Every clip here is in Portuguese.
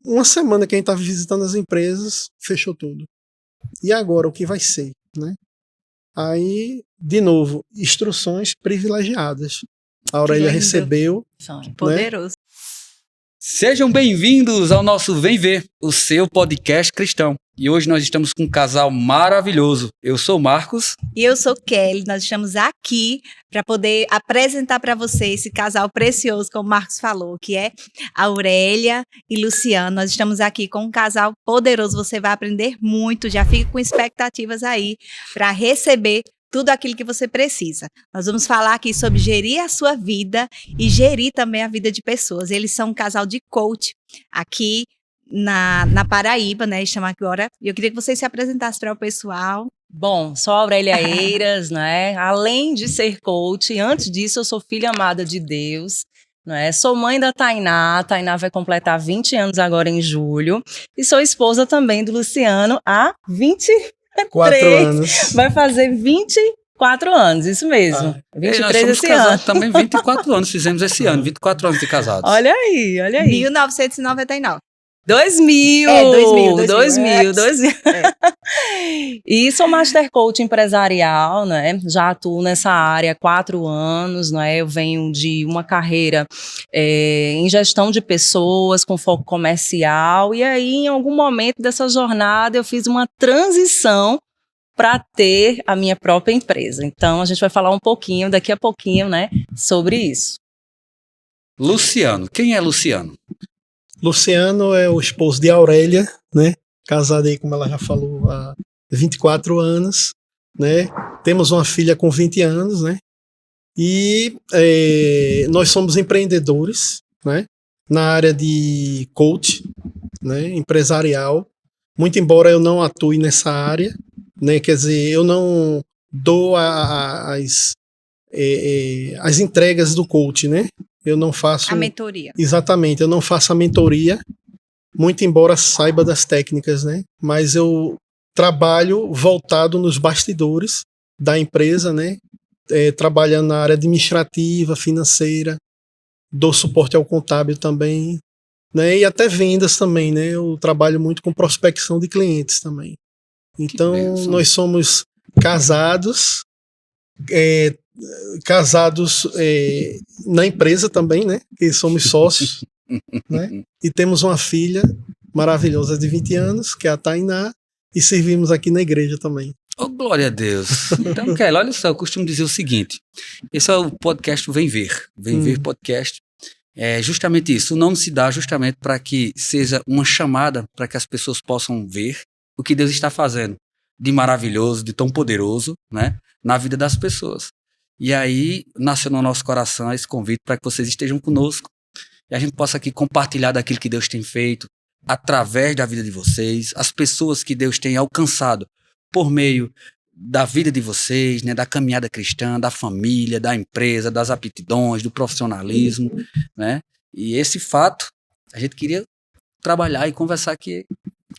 uma semana que a gente estava visitando as empresas, fechou tudo. E agora, o que vai ser, né? Aí, de novo, instruções privilegiadas. A Aurélia recebeu, né? Poderoso. Sejam bem-vindos ao nosso Vem Ver, o seu podcast cristão. E hoje nós estamos com um casal maravilhoso. Eu sou o Marcos. E eu sou Kelly. Nós estamos aqui para poder apresentar para você esse casal precioso, como o Marcos falou, que é Aurélia e Luciano. Nós estamos aqui com um casal poderoso. Você vai aprender muito. Já fique com expectativas aí para receber tudo aquilo que você precisa. Nós vamos falar aqui sobre gerir a sua vida e gerir também a vida de pessoas. Eles são um casal de coach aqui na Paraíba, né? Estamos agora. E eu queria que vocês se apresentassem para o pessoal. Bom, sou a Aurélia Eiras, né? Além de ser coach, antes disso eu sou filha amada de Deus, né? Sou mãe da Tainá. A Tainá vai completar 20 anos agora em julho. E sou esposa também do Luciano há 4 anos. Vai fazer 24 anos, isso mesmo. 23 nós esse ano. Também 24 anos fizemos esse ano, 24 anos de casados. Olha aí, olha aí. 1999. 2000. 2000. E sou Master Coach empresarial, né? Já atuo nessa área há 4 anos, né? Eu venho de uma carreira em gestão de pessoas com foco comercial, e aí em algum momento dessa jornada eu fiz uma transição para ter a minha própria empresa. Então a gente vai falar um pouquinho, daqui a pouquinho, né, sobre isso. Luciano, quem é Luciano? Luciano é o esposo de Aurélia, né? Casado aí, como ela já falou, há 24 anos, né? Temos uma filha com 20 anos, né? E nós somos empreendedores, né? Na área de coach, né? Empresarial. Muito embora eu não atue nessa área, né? Quer dizer, eu não dou as entregas do coach, né? Eu não faço... A mentoria. Exatamente, eu não faço a mentoria, muito embora saiba das técnicas, né? Mas eu trabalho voltado nos bastidores da empresa, né? Trabalhando na área administrativa, financeira, dou suporte ao contábil também, né? E até vendas também, né? Eu trabalho muito com prospecção de clientes também. Então, nós somos casados, na empresa também, né? Que somos sócios, né? E temos uma filha maravilhosa de 20 anos, que é a Tainá, e servimos aqui na igreja também. Oh, glória a Deus. Então, Kelly, olha só, eu costumo dizer o seguinte, esse é o podcast Vem Ver, Vem Ver Podcast. É justamente isso, o nome se dá justamente para que seja uma chamada para que as pessoas possam ver o que Deus está fazendo de maravilhoso, de tão poderoso, né, na vida das pessoas. E aí nasceu no nosso coração esse convite para que vocês estejam conosco e a gente possa aqui compartilhar daquilo que Deus tem feito através da vida de vocês, as pessoas que Deus tem alcançado por meio da vida de vocês, né, da caminhada cristã, da família, da empresa, das aptidões, do profissionalismo, né? E esse fato a gente queria trabalhar e conversar aqui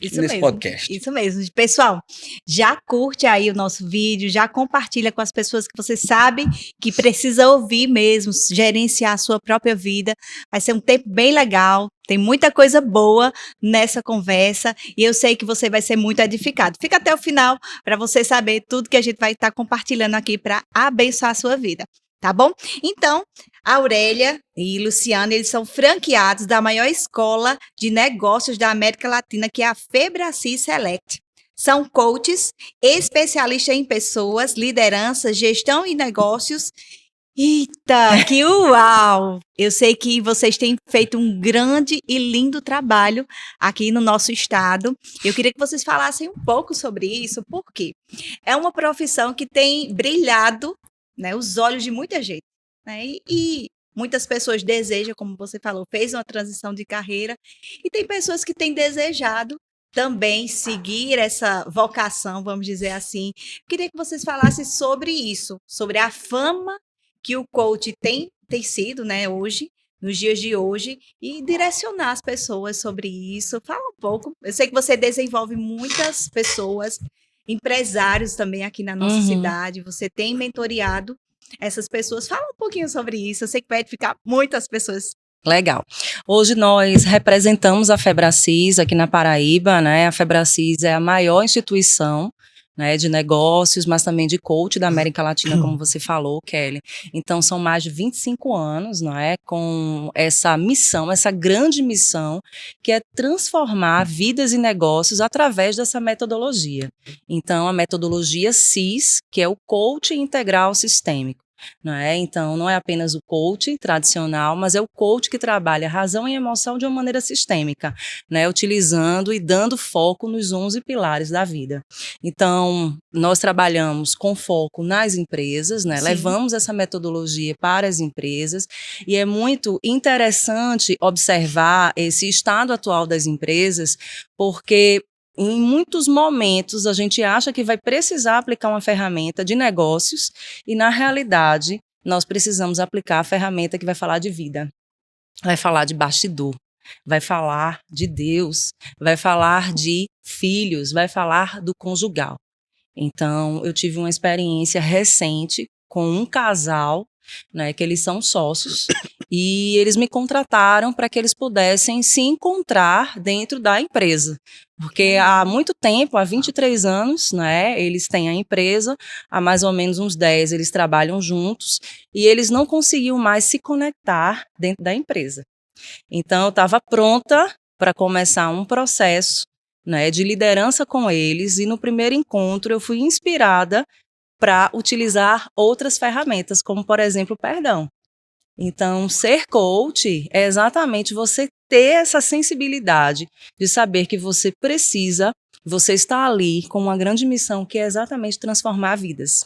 nesse podcast. Isso mesmo. Pessoal, já curte aí o nosso vídeo, já compartilha com as pessoas que você sabe que precisa ouvir mesmo, gerenciar a sua própria vida. Vai ser um tempo bem legal, tem muita coisa boa nessa conversa e eu sei que você vai ser muito edificado. Fica até o final para você saber tudo que a gente vai estar compartilhando aqui para abençoar a sua vida. Tá bom? Então, a Aurélia e Luciano, eles são franqueados da maior escola de negócios da América Latina, que é a Febracis Select. São coaches, especialistas em pessoas, liderança, gestão e negócios. Eita, que uau! Eu sei que vocês têm feito um grande e lindo trabalho aqui no nosso estado. Eu queria que vocês falassem um pouco sobre isso, porque é uma profissão que tem brilhado, né, os olhos de muita gente, né? E muitas pessoas desejam, como você falou, fez uma transição de carreira, e tem pessoas que têm desejado também seguir essa vocação, vamos dizer assim. Queria que vocês falassem sobre isso, sobre a fama que o coach tem sido, né, hoje, nos dias de hoje, e direcionar as pessoas sobre isso. Fala um pouco. Eu sei que você desenvolve muitas pessoas, empresários também aqui na nossa cidade, você tem mentoreado essas pessoas. Fala um pouquinho sobre isso, eu sei que vai edificar muitas pessoas. Legal. Hoje nós representamos a Febracis aqui na Paraíba, né? A Febracis é a maior instituição, né, de negócios, mas também de coach da América Latina, como você falou, Kelly. Então, são mais de 25 anos, não é, com essa missão, essa grande missão, que é transformar vidas e negócios através dessa metodologia. Então, a metodologia CIS, que é o Coaching Integral Sistêmico. Não é? Então, não é apenas o coach tradicional, mas é o coach que trabalha razão e emoção de uma maneira sistêmica, né? Utilizando e dando foco nos 11 pilares da vida. Então, nós trabalhamos com foco nas empresas, né? Levamos essa metodologia para as empresas e é muito interessante observar esse estado atual das empresas, porque em muitos momentos, a gente acha que vai precisar aplicar uma ferramenta de negócios e, na realidade, nós precisamos aplicar a ferramenta que vai falar de vida, vai falar de bastidor, vai falar de Deus, vai falar de filhos, vai falar do conjugal. Então, eu tive uma experiência recente com um casal, né, que eles são sócios, e eles me contrataram para que eles pudessem se encontrar dentro da empresa. Porque há muito tempo, há 23 anos, né, eles têm a empresa, há mais ou menos uns 10 eles trabalham juntos, e eles não conseguiam mais se conectar dentro da empresa. Então, eu estava pronta para começar um processo, né, de liderança com eles, e no primeiro encontro eu fui inspirada para utilizar outras ferramentas, como, por exemplo, o perdão. Então, ser coach é exatamente você ter essa sensibilidade de saber que você precisa, você está ali com uma grande missão que é exatamente transformar vidas.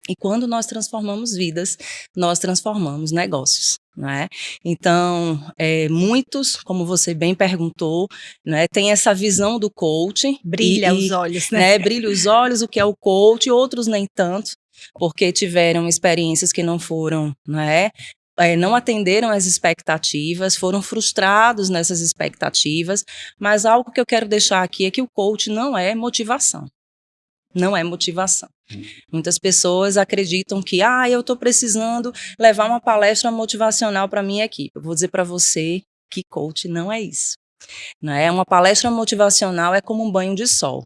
E quando nós transformamos vidas, nós transformamos negócios, não é? Então, muitos, como você bem perguntou, né, tem essa visão do coaching. Brilha os olhos, né? Brilha os olhos, o que é o coach, outros nem tanto, porque tiveram experiências que não foram, não atenderam às expectativas, foram frustrados nessas expectativas, mas algo que eu quero deixar aqui é que o coach não é motivação. Não é motivação. Muitas pessoas acreditam que, eu estou precisando levar uma palestra motivacional para a minha equipe. Eu vou dizer para você que coach não é isso. Não é? Uma palestra motivacional é como um banho de sol.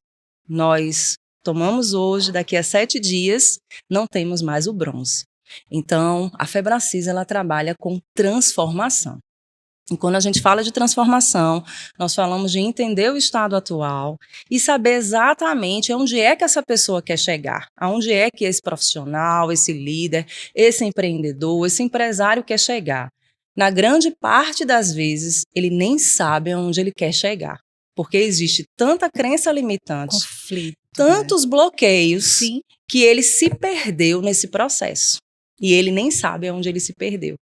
Nós tomamos hoje, daqui a 7 dias, não temos mais o bronze. Então, a Febracis, ela trabalha com transformação. E quando a gente fala de transformação, nós falamos de entender o estado atual e saber exatamente onde é que essa pessoa quer chegar, aonde é que esse profissional, esse líder, esse empreendedor, esse empresário quer chegar. Na grande parte das vezes, ele nem sabe aonde ele quer chegar, porque existe tanta crença limitante, conflito, tantos bloqueios, que ele se perdeu nesse processo. E ele nem sabe aonde ele se perdeu.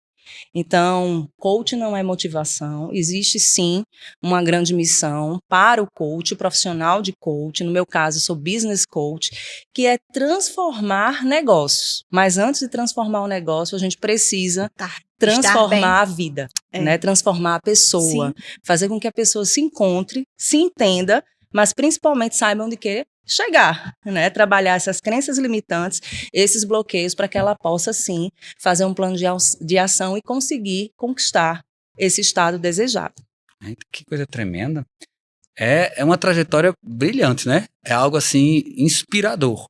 Então, coach não é motivação, existe sim uma grande missão para o coach, o profissional de coach, no meu caso eu sou business coach, que é transformar negócios, mas antes de transformar o negócio a gente precisa transformar a vida, né? Transformar a pessoa, fazer com que a pessoa se encontre, se entenda, mas principalmente saiba onde quer chegar, né? Trabalhar essas crenças limitantes, esses bloqueios, para que ela possa, sim, fazer um plano de ação e conseguir conquistar esse estado desejado. Que coisa tremenda. É uma trajetória brilhante, né? É algo, assim, inspirador.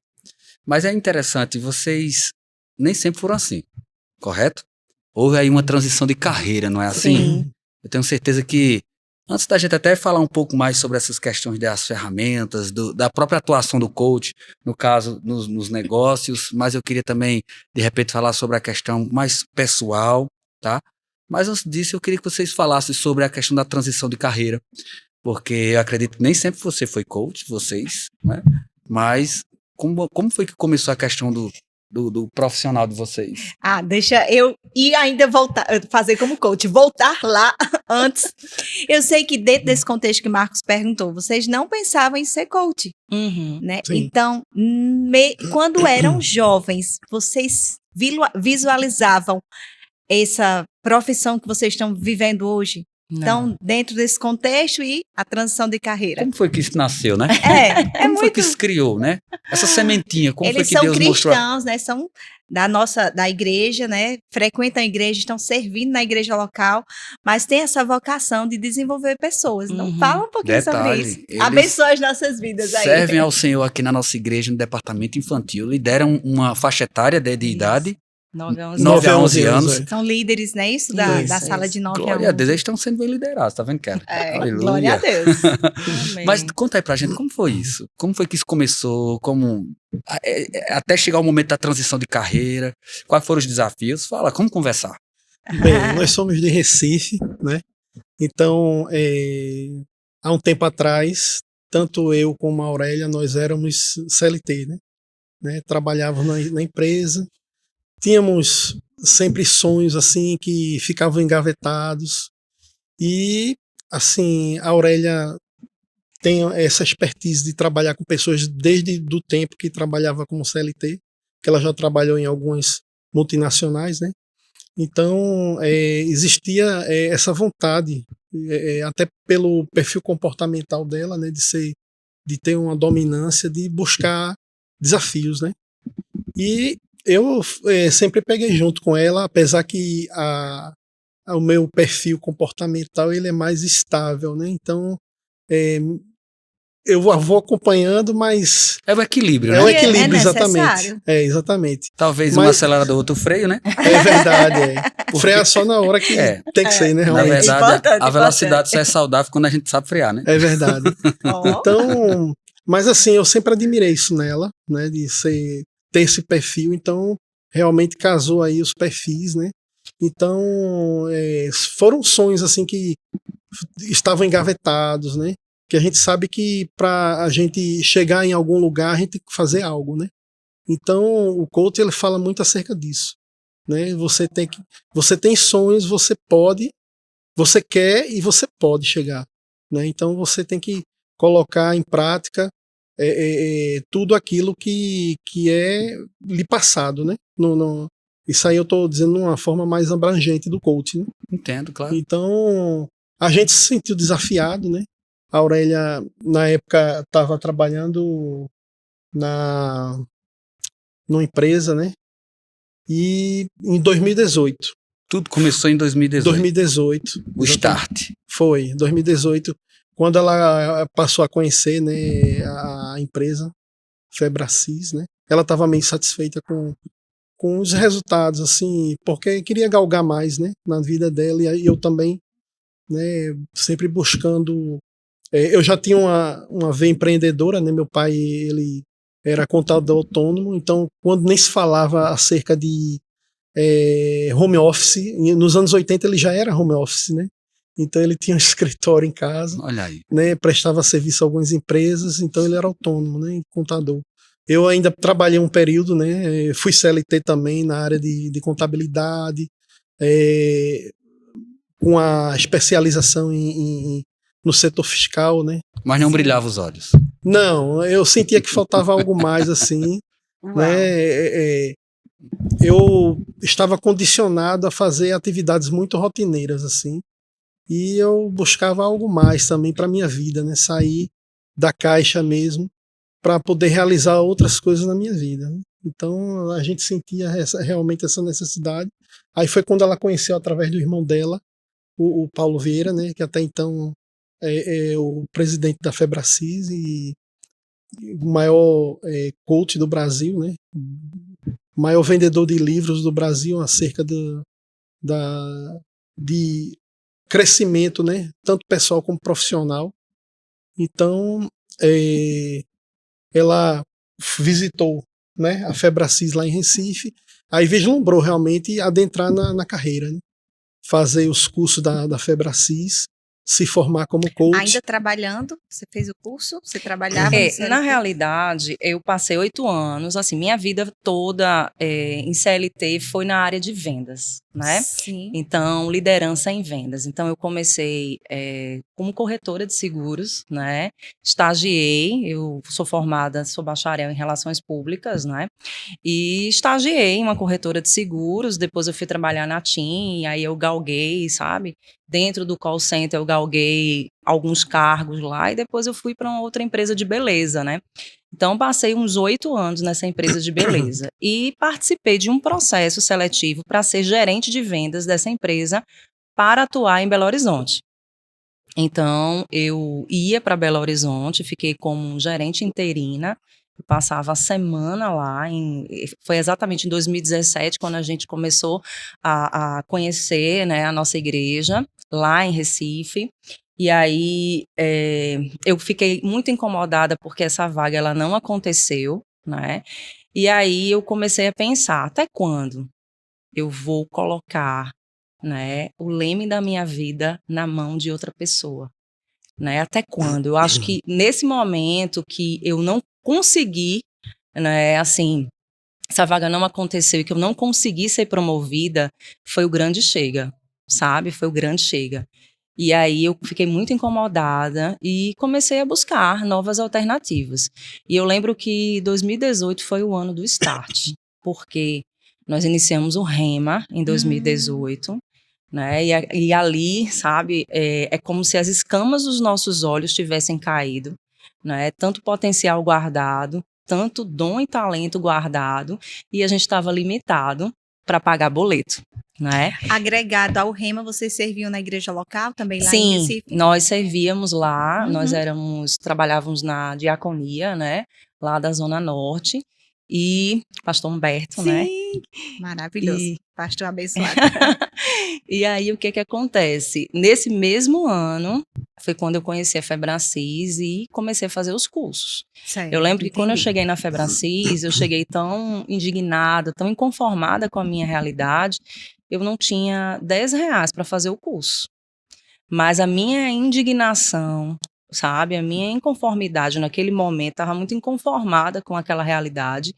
Mas é interessante, vocês nem sempre foram assim, correto? Houve aí uma transição de carreira, não é assim? Sim. Eu tenho certeza que antes da gente até falar um pouco mais sobre essas questões das ferramentas, da própria atuação do coach, no caso, nos negócios, mas eu queria também, de repente, falar sobre a questão mais pessoal, tá? Mas antes disso, eu queria que vocês falassem sobre a questão da transição de carreira, porque eu acredito que nem sempre você foi coach, vocês, né? Mas como foi que começou a questão do profissional de vocês? Deixa eu ir ainda voltar, fazer como coach, voltar lá antes. Eu sei que dentro desse contexto que Marcos perguntou, vocês não pensavam em ser coach, né? Sim. Então, quando eram jovens, vocês visualizavam essa profissão que vocês estão vivendo hoje? Então, dentro desse contexto e a transição de carreira. Como foi que isso nasceu, né? É Como foi muito. que isso criou, né? Essa sementinha, como Eles foi que são Deus mostrou? cristãos, né? São da igreja, né? Frequentam a igreja, estão servindo na igreja local, mas tem essa vocação de desenvolver pessoas. Então, Uhum. fala um pouquinho sobre Detalhe, isso. eles Abençoa as nossas vidas aí. Servem ao Senhor aqui na nossa igreja, no departamento infantil, lideram uma faixa etária de Isso. idade, 9 a 11 9 a a 11 11 anos. anos, São líderes, né? Isso da Isso, sala isso. de 9 Glória a a Deus, 11. eles estão sendo bem liderados, tá vendo, cara? Glória a Deus. Amém. Mas conta aí pra gente, como foi isso? Como foi que isso começou? Até chegar o momento da transição de carreira? Quais foram os desafios? Fala, como conversar? Bem, nós somos de Recife, né? Então, há um tempo atrás, tanto eu como a Aurélia, nós éramos CLT, né? Trabalhávamos na empresa, tínhamos sempre sonhos assim que ficavam engavetados e, assim, a Aurélia tem essa expertise de trabalhar com pessoas desde do tempo que trabalhava como CLT, que ela já trabalhou em algumas multinacionais, né? Então, existia essa vontade, até pelo perfil comportamental dela, né, de ter uma dominância, de buscar desafios, né? E eu sempre peguei junto com ela, apesar que o meu perfil comportamental ele é mais estável, né? Então, eu vou acompanhando, mas É o equilíbrio, é um né? equilíbrio, É exatamente. necessário. Exatamente. Talvez um Mas- acelerador, outro freio, né? É verdade. Frear só na hora que tem que ser, né? Na Realmente. verdade, Importante, a velocidade só é saudável quando a gente sabe frear, né? É verdade. Ó. Então, mas assim, eu sempre admirei isso nela, né? De ter esse perfil. Então, realmente casou aí os perfis, né? Então, foram sonhos assim que estavam engavetados, né? Que a gente sabe que para a gente chegar em algum lugar, a gente tem que fazer algo, né? Então, o coach ele fala muito acerca disso, né? Você tem sonhos, você quer e você pode chegar, né? Então, você tem que colocar em prática tudo aquilo que é lhe passado, né? Isso aí eu estou dizendo de uma forma mais abrangente do coach, né? Entendo, claro. Então, a gente se sentiu desafiado, né? A Aurélia, na época, estava trabalhando numa empresa, né? E em 2018. Tudo começou em 2018. 2018. O start. Foi, 2018, quando ela passou a conhecer, né, a empresa Febracis, né? Ela estava meio satisfeita com os resultados, assim, porque queria galgar mais, né, na vida dela e eu também, né, sempre buscando. Eu já tinha uma veia empreendedora, né? Meu pai, ele era contador autônomo, então quando nem se falava acerca de home office, nos anos 80 ele já era home office, né? Então ele tinha um escritório em casa, Olha aí. né? Prestava serviço a algumas empresas, então ele era autônomo, né? Contador. Eu ainda trabalhei um período, né? Fui CLT também na área de contabilidade, com a especialização no setor fiscal, né? Mas não brilhava os olhos. Não, eu sentia que faltava algo mais, assim, Uau. né? Eu estava condicionado a fazer atividades muito rotineiras, assim, e eu buscava algo mais também para minha vida, né? Sair da caixa mesmo para poder realizar outras coisas na minha vida, né? Então a gente sentia realmente essa necessidade. Aí foi quando ela conheceu através do irmão dela, o Paulo Vieira, né? Que até então é o presidente da Febracis e o maior coach do Brasil, né? O maior vendedor de livros do Brasil acerca de crescimento, né? Tanto pessoal como profissional. Então, ela visitou, né, a Febracis lá em Recife, aí vislumbrou realmente adentrar na carreira, né? Fazer os cursos da Febracis, se formar como coach. Ainda trabalhando, você fez o curso? Você trabalhava no CLT? Na realidade, eu passei 8 anos, assim, minha vida toda em CLT foi na área de vendas. né? Sim. Então, liderança em vendas. Então, eu comecei como corretora de seguros, né? Estagiei, eu sou formada, sou bacharel em relações públicas, né? E estagiei em uma corretora de seguros, depois eu fui trabalhar na TIM, e aí eu galguei, sabe? Dentro do call center eu galguei alguns cargos lá, e depois eu fui para uma outra empresa de beleza, né? Então, passei uns 8 anos nessa empresa de beleza e participei de um processo seletivo para ser gerente de vendas dessa empresa para atuar em Belo Horizonte. Então, eu ia para Belo Horizonte, fiquei como gerente interina, eu passava a semana lá, foi exatamente em 2017, quando a gente começou a conhecer, né, a nossa igreja, lá em Recife. E aí, eu fiquei muito incomodada porque essa vaga ela não aconteceu, né? E aí eu comecei a pensar, até quando eu vou colocar, né, o leme da minha vida na mão de outra pessoa, né? Até quando? Eu acho que nesse momento que eu não consegui, né, assim, essa vaga não aconteceu e que eu não consegui ser promovida, foi o grande chega, sabe? Foi o grande chega. E aí eu fiquei muito incomodada e comecei a buscar novas alternativas. E eu lembro que 2018 foi o ano do start, porque nós iniciamos o Rema em 2018, né? E ali, sabe, é como se as escamas dos nossos olhos tivessem caído, né? Tanto potencial guardado, tanto dom e talento guardado, e a gente estava limitado para pagar boleto, né? Agregado ao Rema, vocês serviam na igreja local também lá em Sim, Recife? nós servíamos lá, nós Uhum. trabalhávamos na diaconia, né, lá da Zona Norte, e pastor Humberto, né, Sim, maravilhoso. e, Pastor abençoado. e aí o que que acontece? Nesse mesmo ano, foi quando eu conheci a Febracis e comecei a fazer os cursos. Eu Certo, lembro que quando eu entendi. cheguei na Febracis, eu cheguei tão indignada, tão inconformada com a minha realidade, eu não tinha R$ 10 para fazer o curso. Mas a minha indignação, sabe, a minha inconformidade naquele momento, estava muito inconformada com aquela realidade.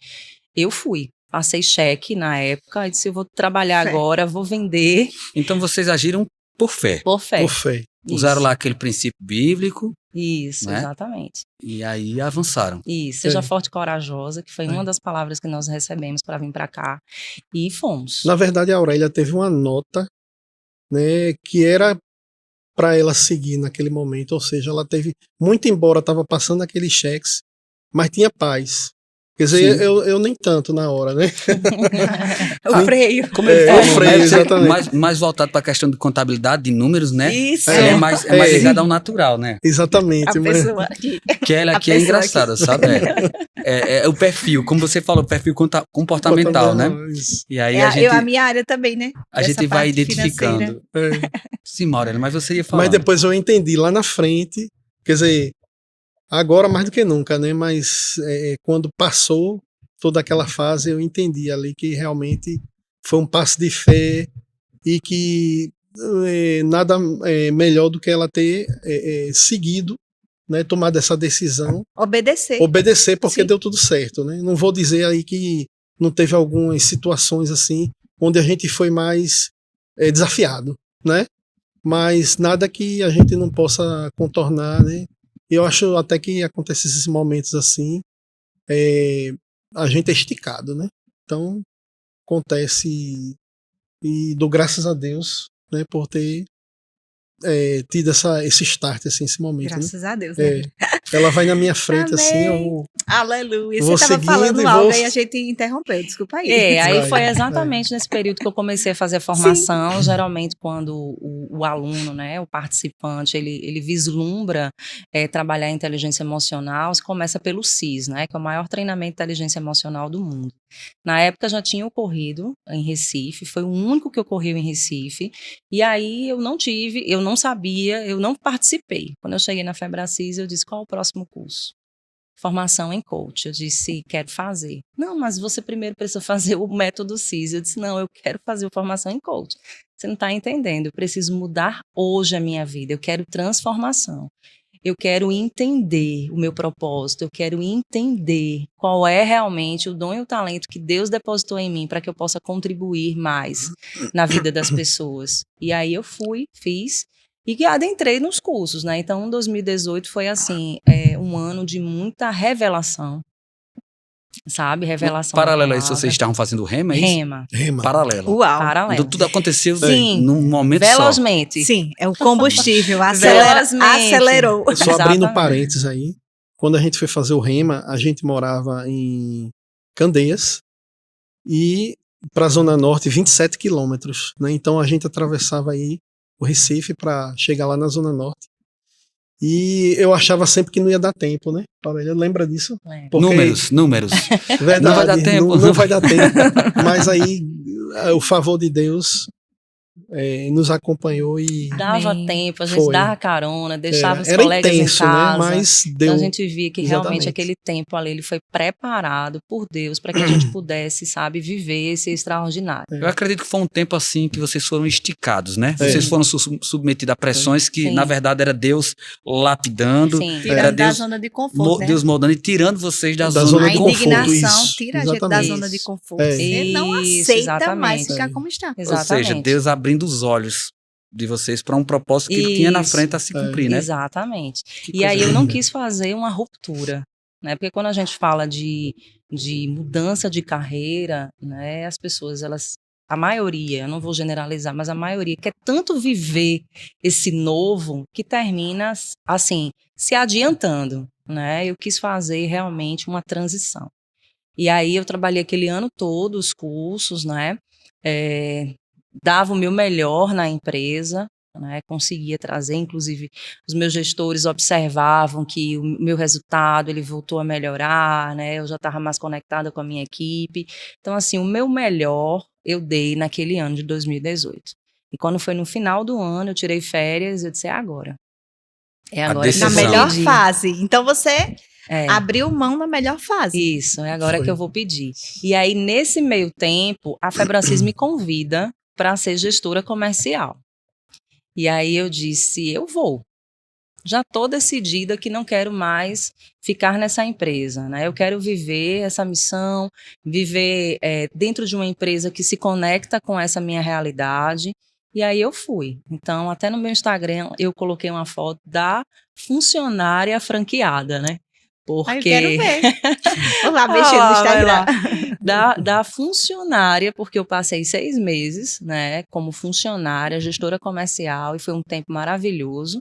Eu fui, passei cheque na época, e disse, eu vou trabalhar Fé. agora, vou vender Então vocês agiram por fé. por fé. Por fé. Usaram Isso, lá aquele princípio bíblico, isso, né? exatamente. E aí avançaram. Isso, seja É. forte e corajosa, que foi É. uma das palavras que nós recebemos para vir para cá. E fomos. Na verdade, a Aurélia teve uma nota, né, que era para ela seguir naquele momento, ou seja, ela teve, muito embora estava passando aqueles cheques, mas tinha paz. Quer dizer, Sim. eu nem tanto na hora, né? O freio. Como ele É, falou, o freio, né? exatamente. Mais voltado para a questão de contabilidade, de números, né? Isso. É mais ligado ao natural, né? Exatamente. A Mas, pessoa aqui. Que ela A aqui é pessoa engraçada, sabe? É o perfil, como você falou, o perfil comportamental, né? Isso. E aí A minha área também, né? a Dessa gente vai parte financeira. identificando. É. Sim, Maurélio, mas você ia Mas falando. depois eu entendi lá na frente, quer dizer, agora mais do que nunca, né? Mas quando passou toda aquela fase, eu entendi ali que realmente foi um passo de fé e que nada melhor do que ela ter seguido, né? Tomado essa decisão, Obedecer. obedecer porque Sim. deu tudo certo, né? Não vou dizer aí que não teve algumas situações assim onde a gente foi mais desafiado, né? Mas nada que a gente não possa contornar, né? E eu acho até que acontece esses momentos assim, a gente é esticado, né? Então acontece e dou graças a Deus, né, por ter tido esse start, assim, esse momento, né? Graças a Deus, né? Ela vai na minha frente assim, eu Amém. Aleluia. vou Você estava seguindo falando e algo vou. aí, a gente interrompeu, desculpa aí. Aí Vai, foi exatamente nesse período que eu comecei a fazer a formação. Geralmente, quando o aluno, né, o participante, ele vislumbra trabalhar em inteligência emocional, se começa pelo CIS, né, que é o maior treinamento de inteligência emocional do mundo. Na época já tinha ocorrido em Recife, foi o único que ocorreu em Recife, e aí eu não sabia, eu não participei. Quando eu cheguei na Febracis, eu disse, qual é o próximo curso? Formação em coach. Eu disse, quero fazer. Não, mas você primeiro precisa fazer o método CIS. Eu disse, não, eu quero fazer a formação em coach. Você não está entendendo, eu preciso mudar hoje a minha vida, eu quero transformação. eu quero entender o meu propósito, eu quero entender qual é realmente o dom e o talento que Deus depositou em mim para que eu possa contribuir mais na vida das pessoas. E aí eu fui, fiz e adentrei nos cursos, né? Então, 2018 foi assim, um ano de muita revelação, sabe? Revelação da Paralelo a isso, palavra. vocês estavam fazendo rema, é isso? Rema. Rema. Paralelo. Uau. Paralelo. Então tudo aconteceu Sim. num momento Velozmente. Sim, é o combustível. Velozmente. Acelerou. Só abrindo Exatamente. parênteses aí, quando a gente foi fazer o Rema, a gente morava em Candeias e para a Zona Norte 27 quilômetros, né? Então a gente atravessava aí o Recife para chegar lá na Zona Norte. E eu achava sempre que não ia dar tempo, né? Aurélia, lembra disso? É. só. Porque, Números. verdade, Não vai dar tempo. Não vai dar tempo. Mas aí o favor de Deus nos acompanhou e Dava Amém. tempo, a gente Foi. dava carona, deixava os era colegas intenso, em casa. né? Mas Então deu. a gente via que realmente Exatamente. aquele tempo ali ele foi preparado por Deus para que a gente pudesse, sabe, viver esse extraordinário. Eu acredito que foi um tempo assim que vocês foram esticados, né? É. Vocês foram submetidos a pressões que, Sim. na verdade, era Deus lapidando, Sim. Tirando era da Deus, zona de conforto, né? Deus moldando e tirando vocês da Da zona zona A de de conforto. conforto. indignação Isso, tira a gente da exatamente. zona de conforto. É. Você não Isso, aceita mais exatamente. ficar como está. Ou seja, Exatamente. Deus abrindo os olhos de vocês para um propósito que ele tinha na Isso. frente a se cumprir, né? Exatamente. Que E coisa aí eu não linda. quis fazer uma ruptura, né? Porque quando a gente fala de mudança de carreira, né? As pessoas, a maioria, eu não vou generalizar, mas a maioria quer tanto viver esse novo que termina, assim, se adiantando, né? Eu quis fazer realmente uma transição. E aí eu trabalhei aquele ano todo os cursos, né? Dava o meu melhor na empresa, né? Conseguia trazer, inclusive os meus gestores observavam que o meu resultado ele voltou a melhorar, né? Eu já estava mais conectada com a minha equipe. Então, assim, o meu melhor eu dei naquele ano de 2018. E quando foi no final do ano, eu tirei férias, eu disse, é agora. É A agora que eu Na decisão. vou melhor pedir. fase. Então você É. abriu mão na melhor fase. Isso, é agora Foi. que eu vou pedir. E aí, nesse meio tempo, a Febracis me convida para ser gestora comercial. E aí eu disse, eu vou. Já estou decidida que não quero mais ficar nessa empresa, né? Eu quero viver essa missão, viver dentro de uma empresa que se conecta com essa minha realidade. E aí eu fui. Então, até no meu Instagram, eu coloquei uma foto da funcionária franqueada, né? Porque... Aí eu quero ver. Vou lá mexer no vai Instagram. lá. Da funcionária, porque eu passei 6 meses, né, como funcionária, gestora comercial, e foi um tempo maravilhoso,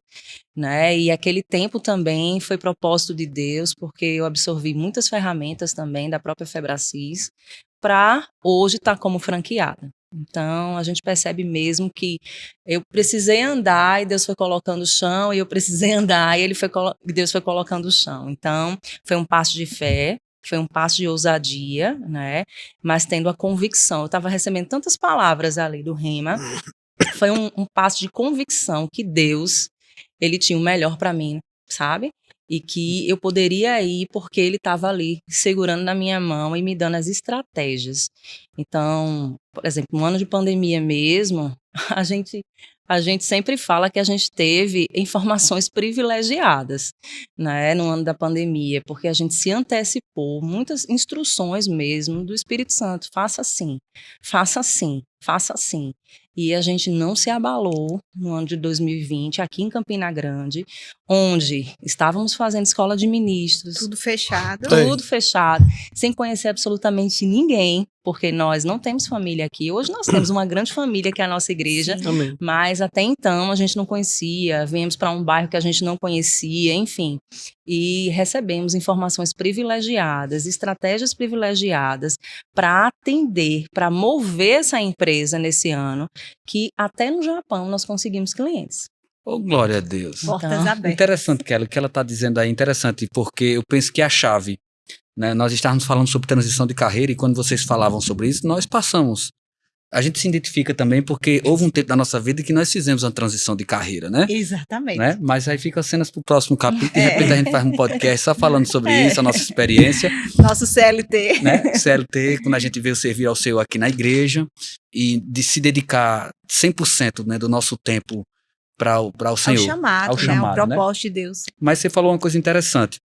né, e aquele tempo também foi propósito de Deus, porque eu absorvi muitas ferramentas também da própria Febracis, para hoje estar como franqueada. Então, a gente percebe mesmo que eu precisei andar e Deus foi colocando o chão, e eu precisei andar e Deus foi colocando o chão. Então, foi um passo de fé, foi um passo de ousadia, né? Mas tendo a convicção. Eu estava recebendo tantas palavras ali do Rema, foi um passo de convicção que Deus, ele tinha o melhor para mim, sabe? E que eu poderia ir porque ele estava ali, segurando na minha mão e me dando as estratégias. Então, por exemplo, no ano de pandemia mesmo, a gente sempre fala que a gente teve informações privilegiadas, né, no ano da pandemia, porque a gente se antecipou, muitas instruções mesmo do Espírito Santo, faça assim, faça assim, faça assim. E a gente não se abalou no ano de 2020, aqui em Campina Grande, onde estávamos fazendo escola de ministros, Tudo fechado. tudo fechado, sem conhecer absolutamente ninguém, porque nós não temos família aqui. Hoje nós temos uma grande família que é a nossa igreja, Sim. Amém. mas até então a gente não conhecia, viemos para um bairro que a gente não conhecia, enfim. E recebemos informações privilegiadas, estratégias privilegiadas para atender, para mover essa empresa nesse ano, que até no Japão nós conseguimos clientes. Oh, glória a Deus. Portas Então, abertas. Interessante, Kelly, o que ela está dizendo aí é interessante, porque eu penso que a chave, né, nós estávamos falando sobre transição de carreira e quando vocês falavam sobre isso, nós passamos. A gente se identifica também porque houve um tempo da nossa vida que nós fizemos uma transição de carreira, né? Exatamente. Né? Mas aí fica cenas para o próximo capítulo, de repente a gente faz um podcast só falando sobre isso, a nossa experiência, Nosso CLT. né? CLT, quando a gente veio servir ao Senhor aqui na igreja e de se dedicar 100%, né, do nosso tempo para o Senhor. Ao chamado, ao chamado, né? Ao propósito de Deus. Mas você falou uma coisa interessante.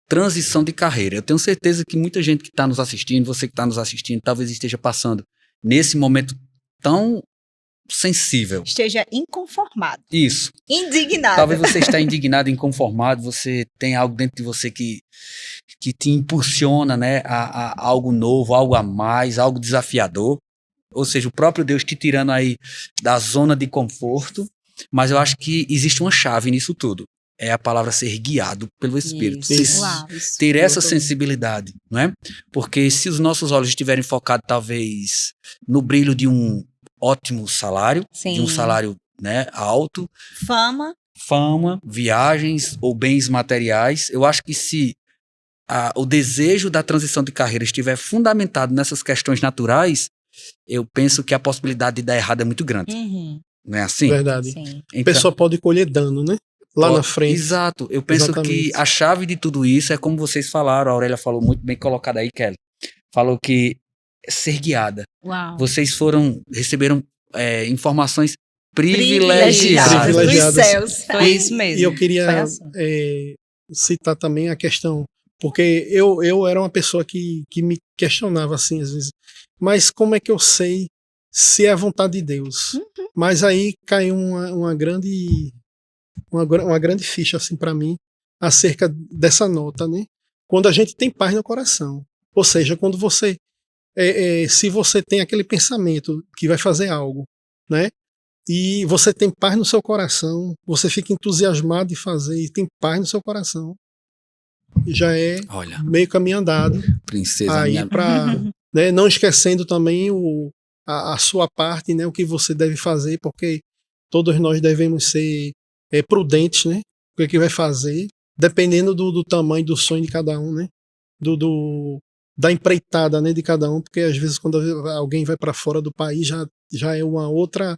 Transição de carreira. Eu tenho certeza que muita gente que está nos assistindo, você que está nos assistindo, talvez esteja passando nesse momento tão sensível. Esteja inconformado. Isso. Indignado. Talvez você está indignado, inconformado, você tem algo dentro de você que te impulsiona, né, a algo novo, algo a mais, algo desafiador. Ou seja, o próprio Deus te tirando aí da zona de conforto. Mas eu acho que existe uma chave nisso tudo. É a palavra ser guiado pelo Espírito. Isso. Uau, Ter essa sensibilidade, não é? Porque se os nossos olhos estiverem focados, talvez, no brilho de um ótimo salário, Sim. de um salário, né, alto, Fama, viagens ou bens materiais, eu acho que se o desejo da transição de carreira estiver fundamentado nessas questões naturais, eu penso que a possibilidade de dar errado é muito grande. Uhum. Não é assim? Verdade. Sim. A Então, pessoa pode colher dano, né? Lá na frente. Exato. Eu penso Exatamente. que a chave de tudo isso é como vocês falaram, a Aurélia falou muito bem colocada aí, Kelly. Falou que ser guiada. uau. Vocês receberam informações Privilegiadas privilegiadas. dos céus. Foi isso mesmo. E eu queria Foi assim. citar também a questão, porque eu era uma pessoa que me questionava assim às vezes, mas como é que eu sei se é a vontade de Deus? Mas aí caiu uma grande ficha assim para mim acerca dessa nota, né? Quando a gente tem paz no coração, ou seja, quando você se você tem aquele pensamento que vai fazer algo, né? E você tem paz no seu coração, você fica entusiasmado de fazer e tem paz no seu coração, já é Olha, meio caminho andado princesa aí minha. para, né, não esquecendo também a sua parte, né, o que você deve fazer, porque todos nós devemos ser prudentes, né, o que vai fazer, dependendo do tamanho do sonho de cada um, né, da empreitada, né, de cada um, porque às vezes quando alguém vai para fora do país já é uma outra,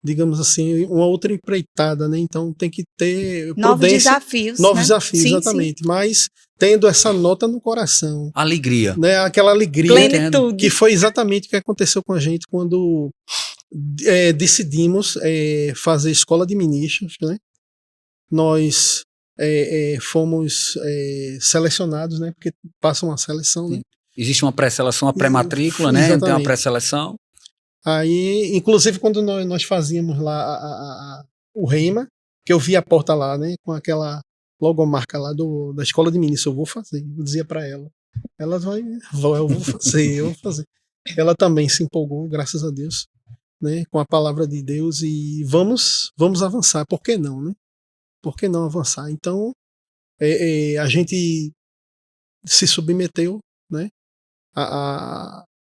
digamos assim, uma outra empreitada, né? Então tem que ter Novos prudência, desafios. novos né? desafios, Sim, exatamente. Mas tendo essa nota no coração, Alegria. né? Aquela alegria Plenitude. que foi exatamente o que aconteceu com a gente quando decidimos fazer escola de ministros, né? Nós fomos selecionados, né? Porque passa uma seleção, né? Existe uma pré-seleção, uma pré-matrícula, né? Exatamente. Tem uma pré-seleção. Aí, inclusive, quando nós fazíamos lá o Reima, que eu vi a porta lá, né, com aquela logomarca lá da escola de ministros, eu vou fazer. Eu dizia para ela. Ela eu vou fazer. Ela também se empolgou, graças a Deus, né, com a palavra de Deus e vamos avançar. Por que não, né? Por que não avançar? Então, a gente se submeteu, né,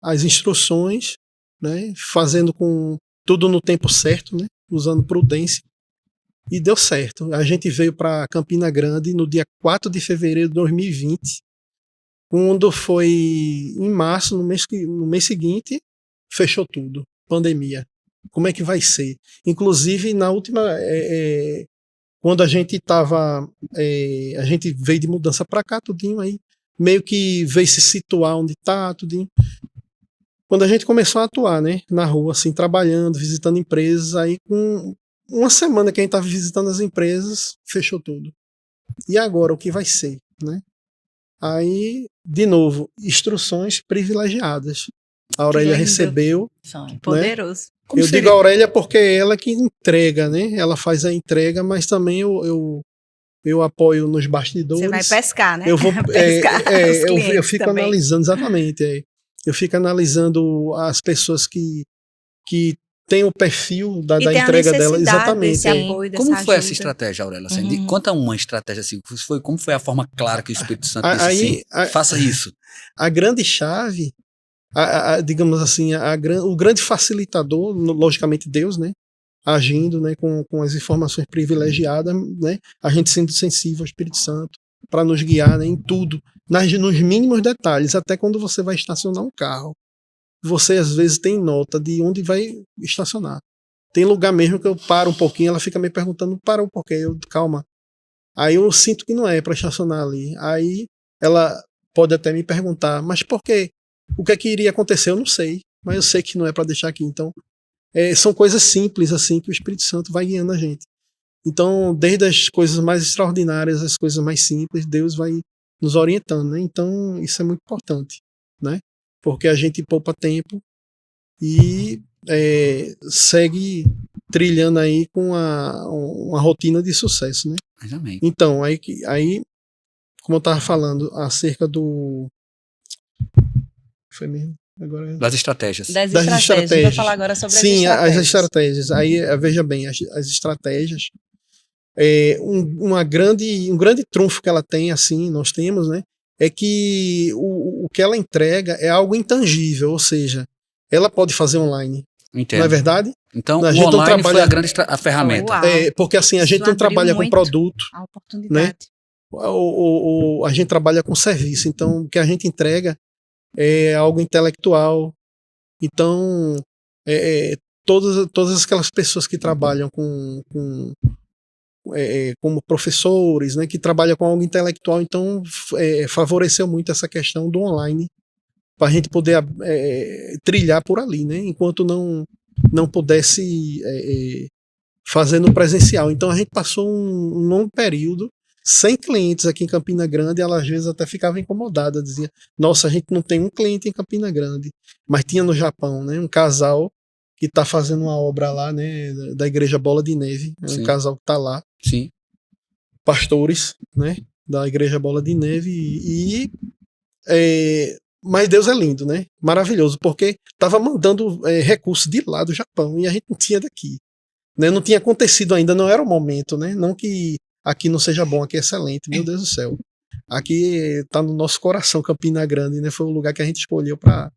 às instruções, né, fazendo com tudo no tempo certo, né, usando prudência, e deu certo. A gente veio para Campina Grande no dia 4 de fevereiro de 2020, quando foi em março, no mês seguinte, fechou tudo, pandemia. Como é que vai ser? Inclusive, na última, quando a gente a gente veio de mudança para cá, tudinho aí, meio que veio se situar onde tá, tudinho. Quando a gente começou a atuar, né, na rua, assim, trabalhando, visitando empresas, aí com uma semana que a gente estava visitando as empresas, fechou tudo. E agora, o que vai ser, né? Aí, de novo, instruções privilegiadas. A Aurélia recebeu. Poderoso. Eu digo a Aurélia porque é ela que entrega, né? Ela faz a entrega, mas também eu apoio nos bastidores. Você vai pescar, né? Eu vou pescar eu fico também. analisando, exatamente. Eu fico analisando as pessoas que têm o perfil da entrega dela. Exatamente. Desse apoio, dessa Como foi ajuda. essa estratégia, Aurélia? Assim, conta uma estratégia assim. Como foi a forma clara que o Espírito Santo disse Aí, assim, faça isso? A grande chave, digamos assim, o grande facilitador, logicamente Deus, né? Agindo, né, com as informações privilegiadas, né? A gente sendo sensível ao Espírito Santo para nos guiar, né, em tudo, nos mínimos detalhes, até quando você vai estacionar um carro. Você às vezes tem nota de onde vai estacionar. Tem lugar mesmo que eu paro um pouquinho, ela fica me perguntando, parou por quê? Calma. Aí eu sinto que não é para estacionar ali. Aí ela pode até me perguntar, mas por quê? O que é que iria acontecer? Eu não sei, mas eu sei que não é para deixar aqui. Então, são coisas simples assim que o Espírito Santo vai guiando a gente. Então, desde as coisas mais extraordinárias, as coisas mais simples, Deus vai nos orientando, né? Então, isso é muito importante, né? Porque a gente poupa tempo e segue trilhando aí com uma rotina de sucesso, né? Amém. Então, aí, como eu estava falando acerca do... Foi mesmo? Agora... Das estratégias. Das estratégias. A gente vai falar agora sobre Sim, as estratégias. as estratégias. Aí, veja bem, as estratégias, um grande trunfo que ela tem, assim, nós temos, né? É que o que ela entrega é algo intangível, ou seja, ela pode fazer online. Entendo. Não é verdade? Então, A o gente não online foi trabalha- a ferramenta. Uau. Porque assim, a Isso gente não abriu trabalha com muito produto, A oportunidade. a gente trabalha com serviço. Então, o que a gente entrega é algo intelectual. Então, todas aquelas pessoas que trabalham como professores, né, que trabalham com algo intelectual, então favoreceu muito essa questão do online para a gente poder trilhar por ali, né, enquanto não pudesse fazer no presencial. Então a gente passou um longo período sem clientes aqui em Campina Grande, e ela às vezes até ficava incomodada, dizia: nossa, a gente não tem um cliente em Campina Grande, mas tinha no Japão, né, um casal que está fazendo uma obra lá, né, da Igreja Bola de Neve, é um Sim. casal que está lá, Sim. pastores, né, da Igreja Bola de Neve, mas Deus é lindo, né, maravilhoso, porque estava mandando recursos de lá do Japão e a gente não tinha daqui, né, não tinha acontecido ainda, não era o momento, né, não que aqui não seja bom, aqui é excelente, meu Deus do céu, aqui está no nosso coração Campina Grande, né, foi o lugar que a gente escolheu para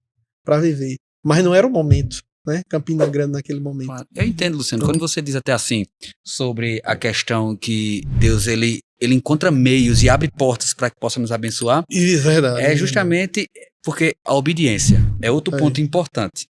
viver, mas não era o momento, né, Campina Grande naquele momento. Claro. Eu entendo, Luciano. Então- Quando você diz até assim, sobre a questão que Deus, ele encontra meios e abre portas para que possa nos abençoar, E verdade. é justamente porque a obediência é outro É. ponto importante.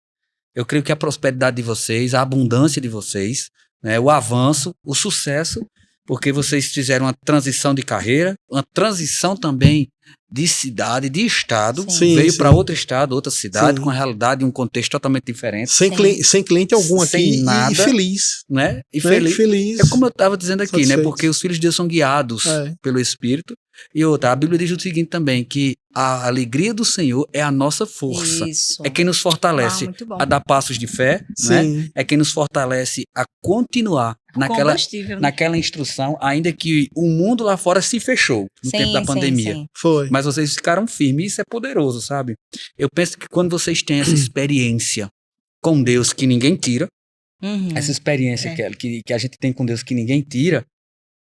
Eu creio que a prosperidade de vocês, a abundância de vocês, né, o avanço, o sucesso, porque vocês fizeram uma transição de carreira, uma transição também de cidade, de estado, Sim, veio sim. para outro estado, outra cidade, Sim. com a realidade e um contexto totalmente diferente, Sem cliente algum aqui Sem nada. e feliz. né? E Né? feliz. Feliz. É como eu estava dizendo aqui, né? Satisfeito. Porque os filhos de Deus são guiados É. pelo Espírito. E outra, a Bíblia diz o seguinte também, que a alegria do Senhor é a nossa força. Isso. É quem nos fortalece Muito bom. a dar passos de fé, né? Sim. É quem nos fortalece a continuar Combustível, né? naquela instrução, ainda que o mundo lá fora se fechou no tempo da pandemia. Sim. Foi. Mas vocês ficaram firmes, isso é poderoso, sabe? Eu penso que quando vocês têm essa experiência com Deus que ninguém tira, Uhum. essa experiência que a gente tem com Deus que ninguém tira,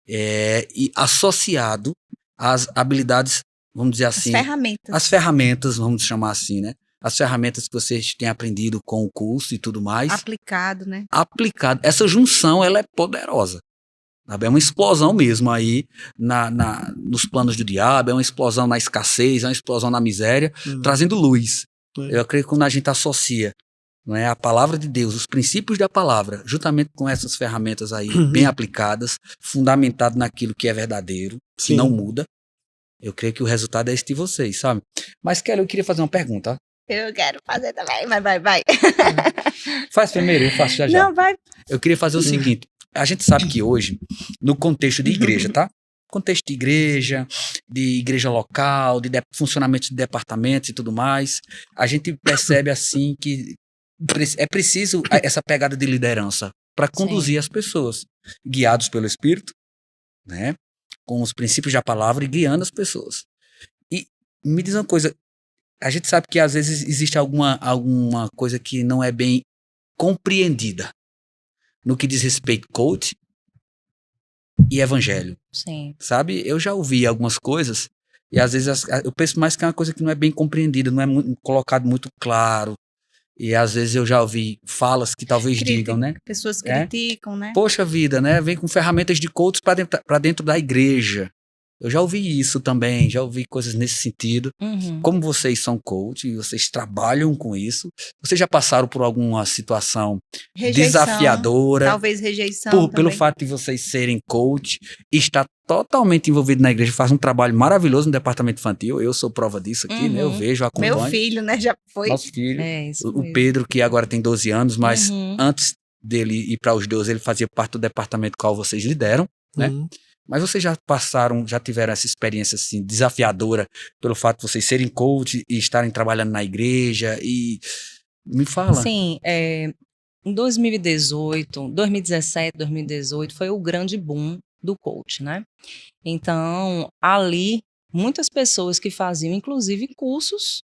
e associado às habilidades, vamos dizer As assim, ferramentas. as ferramentas, vamos chamar assim, né? As ferramentas que vocês têm aprendido com o curso e tudo mais, Aplicado, né? aplicado. Essa junção, ela é poderosa. Sabe? É uma explosão mesmo aí nos planos do diabo, é uma explosão na escassez, é uma explosão na miséria, trazendo luz. É. Eu acredito que quando a gente associa, não é, a palavra de Deus, os princípios da palavra, juntamente com essas ferramentas aí bem aplicadas, fundamentado naquilo que é verdadeiro, que Sim. não muda, eu creio que o resultado é esse de vocês, sabe? Mas, Kelly, eu queria fazer uma pergunta. Eu quero fazer também. Vai. Faz primeiro, eu faço já. Não, vai. Eu queria fazer o seguinte, a gente sabe que hoje, no contexto de igreja, tá? Contexto de igreja local, de funcionamento de departamentos e tudo mais, a gente percebe assim que é preciso essa pegada de liderança para conduzir as pessoas, guiados pelo Espírito, né? Com os princípios da palavra e guiando as pessoas. E me diz uma coisa, a gente sabe que às vezes existe alguma coisa que não é bem compreendida no que diz respeito coach e evangelho, Sim. sabe? Eu já ouvi algumas coisas e às vezes eu penso mais que é uma coisa que não é bem compreendida, não é colocado muito claro. E às vezes eu já ouvi falas que talvez digam, né? Pessoas criticam, né? Poxa vida, né? Vem com ferramentas de coach para dentro da igreja. Eu já ouvi isso também, já ouvi coisas nesse sentido. Uhum. Como vocês são coach e vocês trabalham com isso, vocês já passaram por alguma situação Rejeição, desafiadora? Talvez rejeição Pelo também. fato de vocês serem coach, está totalmente envolvido na igreja, faz um trabalho maravilhoso no departamento infantil. Eu sou prova disso aqui, né? Eu vejo, acompanho. Meu filho, né? Já foi. Nosso filho, É isso o mesmo. Pedro, que agora tem 12 anos, mas Uhum. antes dele ir para os 12, ele fazia parte do departamento qual vocês lideram, né? Mas vocês já tiveram essa experiência assim, desafiadora pelo fato de vocês serem coach e estarem trabalhando na igreja e me fala. Sim, em 2017, 2018 foi o grande boom do coach, né? Então, ali, muitas pessoas que faziam, inclusive, cursos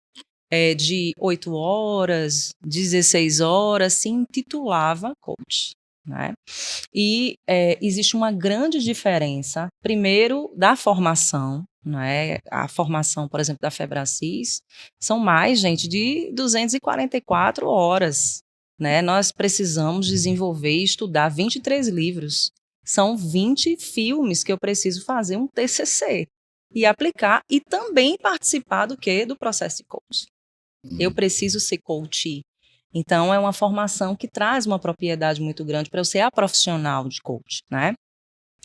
de 8 horas, 16 horas, se intitulava coach, né? E existe uma grande diferença, primeiro, da formação, né? A formação, por exemplo, da Febracis, são mais, gente, de 244 horas, né? Nós precisamos desenvolver e estudar 23 livros. São 20 filmes que eu preciso fazer um TCC e aplicar e também participar do quê? Do processo de coach. Eu preciso ser coach. Então, é uma formação que traz uma propriedade muito grande para eu ser a profissional de coach, né?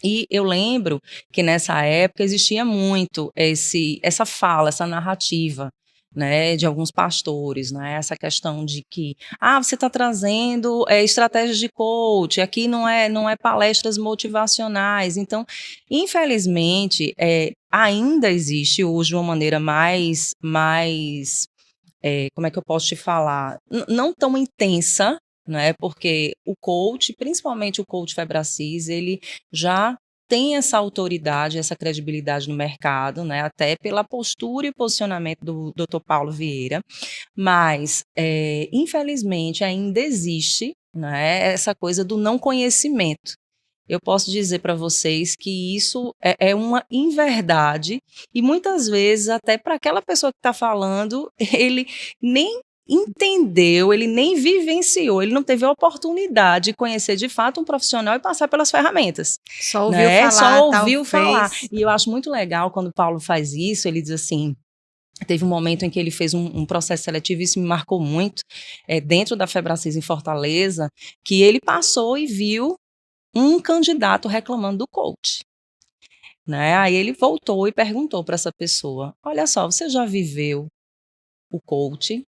E eu lembro que nessa época existia muito essa fala, essa narrativa, né, de alguns pastores, né, essa questão de que, você está trazendo estratégias de coach, aqui não é palestras motivacionais. Então, infelizmente, ainda existe hoje uma maneira mais como é que eu posso te falar, não tão intensa, né? Porque o coach, principalmente o coach Febracis, ele já tem essa autoridade, essa credibilidade no mercado, né? Até pela postura e posicionamento do Dr. Paulo Vieira, mas infelizmente ainda existe, né, essa coisa do não conhecimento. Eu posso dizer para vocês que isso é uma inverdade e muitas vezes até para aquela pessoa que está falando, ele nem entendeu, ele nem vivenciou, ele não teve a oportunidade de conhecer de fato um profissional e passar pelas ferramentas. Só ouviu né? falar, Só ouviu talvez. falar. E eu acho muito legal quando o Paulo faz isso, ele diz assim, teve um momento em que ele fez um processo seletivo, isso me marcou muito, dentro da Febracis em Fortaleza, que ele passou e viu um candidato reclamando do coach, né? Aí ele voltou e perguntou para essa pessoa, olha só, você já viveu o coach?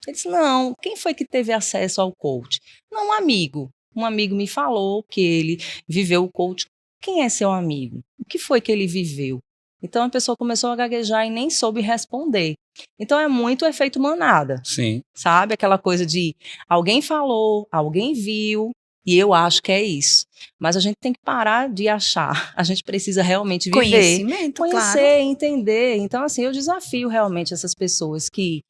Ele disse, não, quem foi que teve acesso ao coach? Não, um amigo me falou que ele viveu o coach. Quem é seu amigo? O que foi que ele viveu? Então a pessoa começou a gaguejar e nem soube responder. Então é muito efeito manada. Sim. Sabe? Aquela coisa de alguém falou, alguém viu, e eu acho que é isso. Mas a gente tem que parar de achar. A gente precisa realmente viver. Conhecimento, Conhecer, claro. entender. Então, assim, eu desafio realmente essas pessoas que